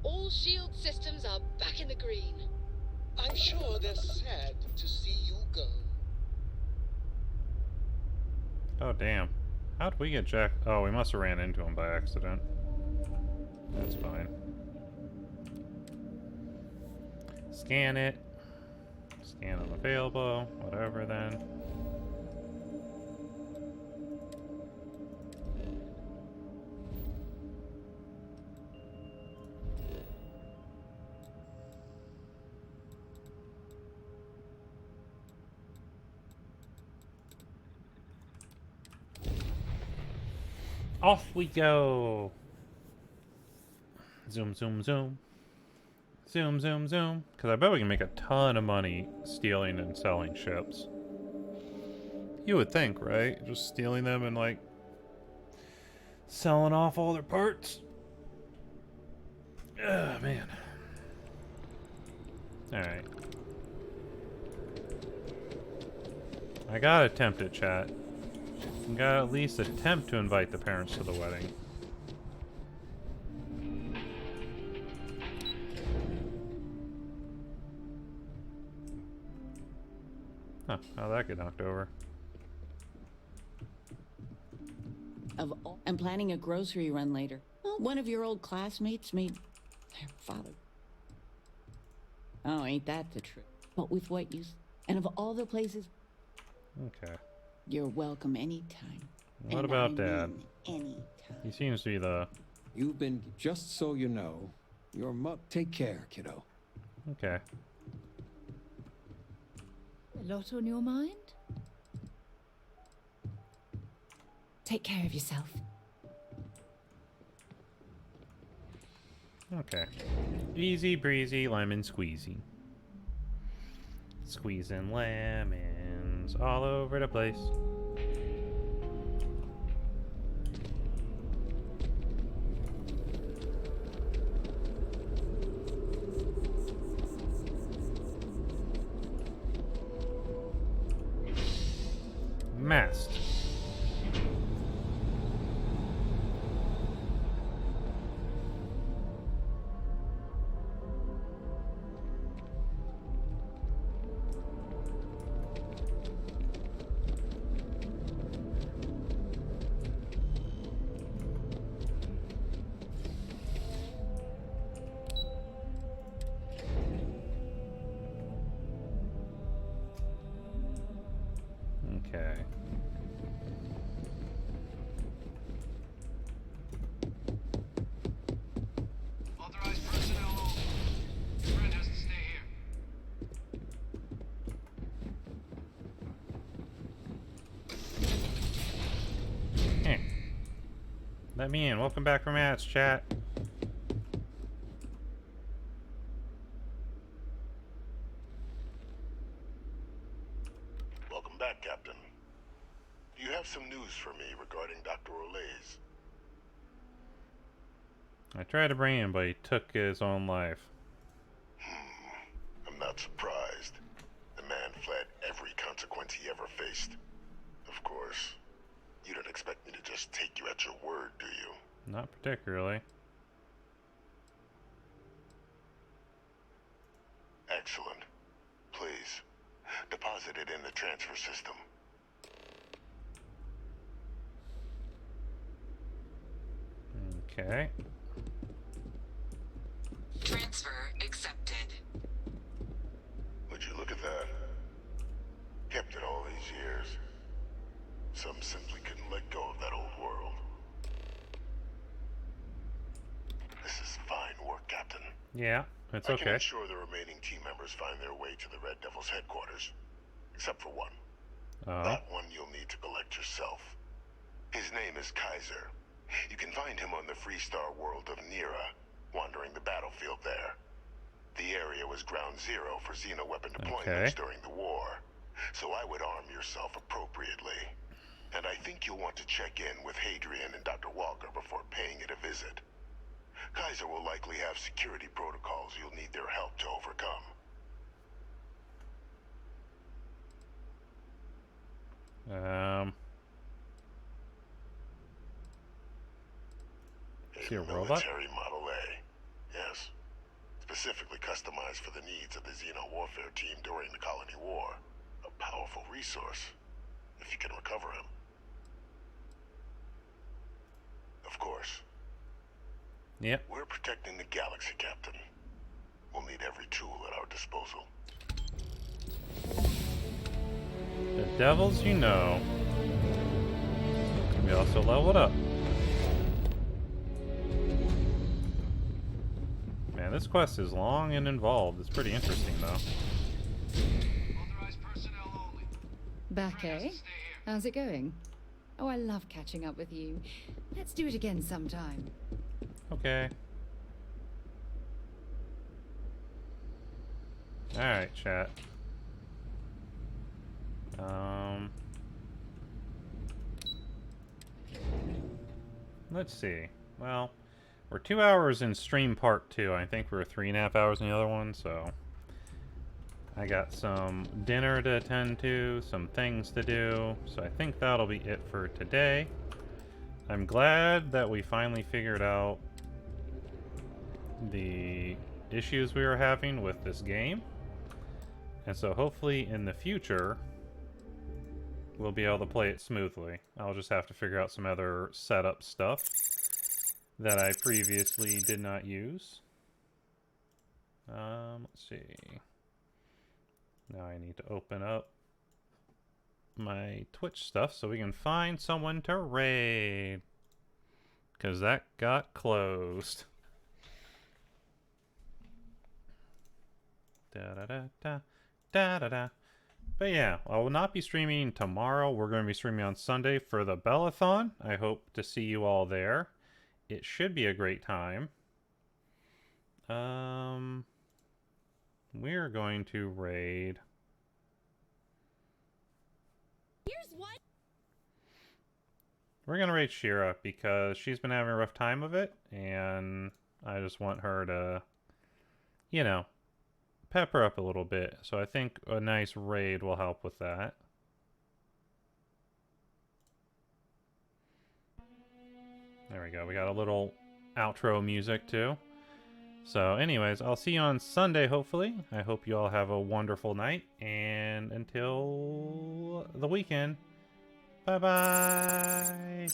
All shield systems are back in the green. I'm sure they're sad to see you go. Oh, damn. How'd we get Jack? Oh, we must have ran into him by accident. That's fine. Scan it. Scan unavailable. Whatever then. Off we go! Zoom, zoom, zoom. Zoom, zoom, zoom. Because I bet we can make a ton of money stealing and selling ships. You would think, right? Just stealing them and, like, selling off all their parts. Ugh, man. Alright. I gotta attempt it, chat. I gotta at least attempt to invite the parents to the wedding. Huh, how'd that get knocked over? I'm planning a grocery run later. Well, one of your old classmates made their father. Oh, ain't that the truth? But with what you... And of all the places... Okay. You're welcome anytime. What about Dad? Anytime. He seems to be the... You've been, just so you know, your take care, kiddo. Okay. A lot on your mind? Take care of yourself. Okay. Easy breezy lemon squeezy. Squeezing lemons all over the place. Mast. Okay. Authorized personnel only. Your friend has to stay here. Let me in. Welcome back from ads, chat. Welcome back, Captain. Do you have some news for me regarding Dr. Olays? I tried to bring him, but he took his own life. I'm not surprised. The man fled every consequence he ever faced. Of course, you don't expect me to just take you at your word, do you? Not particularly. Excellent. Please, deposit it in the transfer system. Okay. Transfer accepted. Would you look at that? Kept it all these years. Some simply couldn't let go of that old world. This is fine work, Captain. Yeah, it's I can okay. ensure the remaining team members find their way to the Red Devil's headquarters. Except for one. Oh. That one you'll need to collect yourself. His name is Kaiser. You can find him on the Freestar world of Nira, wandering the battlefield there. The area was ground zero for xeno-weapon deployments during the war, so I would arm yourself appropriately. And I think you'll want to check in with Hadrian and Dr. Walker before paying it a visit. Kaiser will likely have security protocols you'll need their help to overcome. Is he a robot? Military Model A. Yes. Specifically customized for the needs of the Xeno warfare team during the Colony War. A powerful resource, if you can recover him. Of course. Yep. We're protecting the galaxy, Captain. We'll need every tool at our disposal. The devils you know. We also leveled up. Man, this quest is long and involved. It's pretty interesting, though. Back, eh? How's it going? Oh, I love catching up with you. Let's do it again sometime. Okay. Alright, chat. Let's see. Well, we're 2 hours in stream part 2. I think we're 3.5 hours in the other one, so I got some dinner to attend to, some things to do, so I think that'll be it for today. I'm glad that we finally figured out the issues we were having with this game, and so hopefully in the future we'll be able to play it smoothly. I'll just have to figure out some other setup stuff that I previously did not use. Let's see. Now I need to open up my Twitch stuff so we can find someone to raid, because that got closed. Da-da-da-da, da-da-da. But yeah, I will not be streaming tomorrow. We're going to be streaming on Sunday for the Bellathon. I hope to see you all there. It should be a great time. We're going to raid. Here's what. We're going to raid Shira because she's been having a rough time of it, and I just want her to, you know, pep her up a little bit. So I think a nice raid will help with that. There we go. We got a little outro music too. So anyways, I'll see you on Sunday, hopefully. I hope you all have a wonderful night. And until the weekend, bye-bye.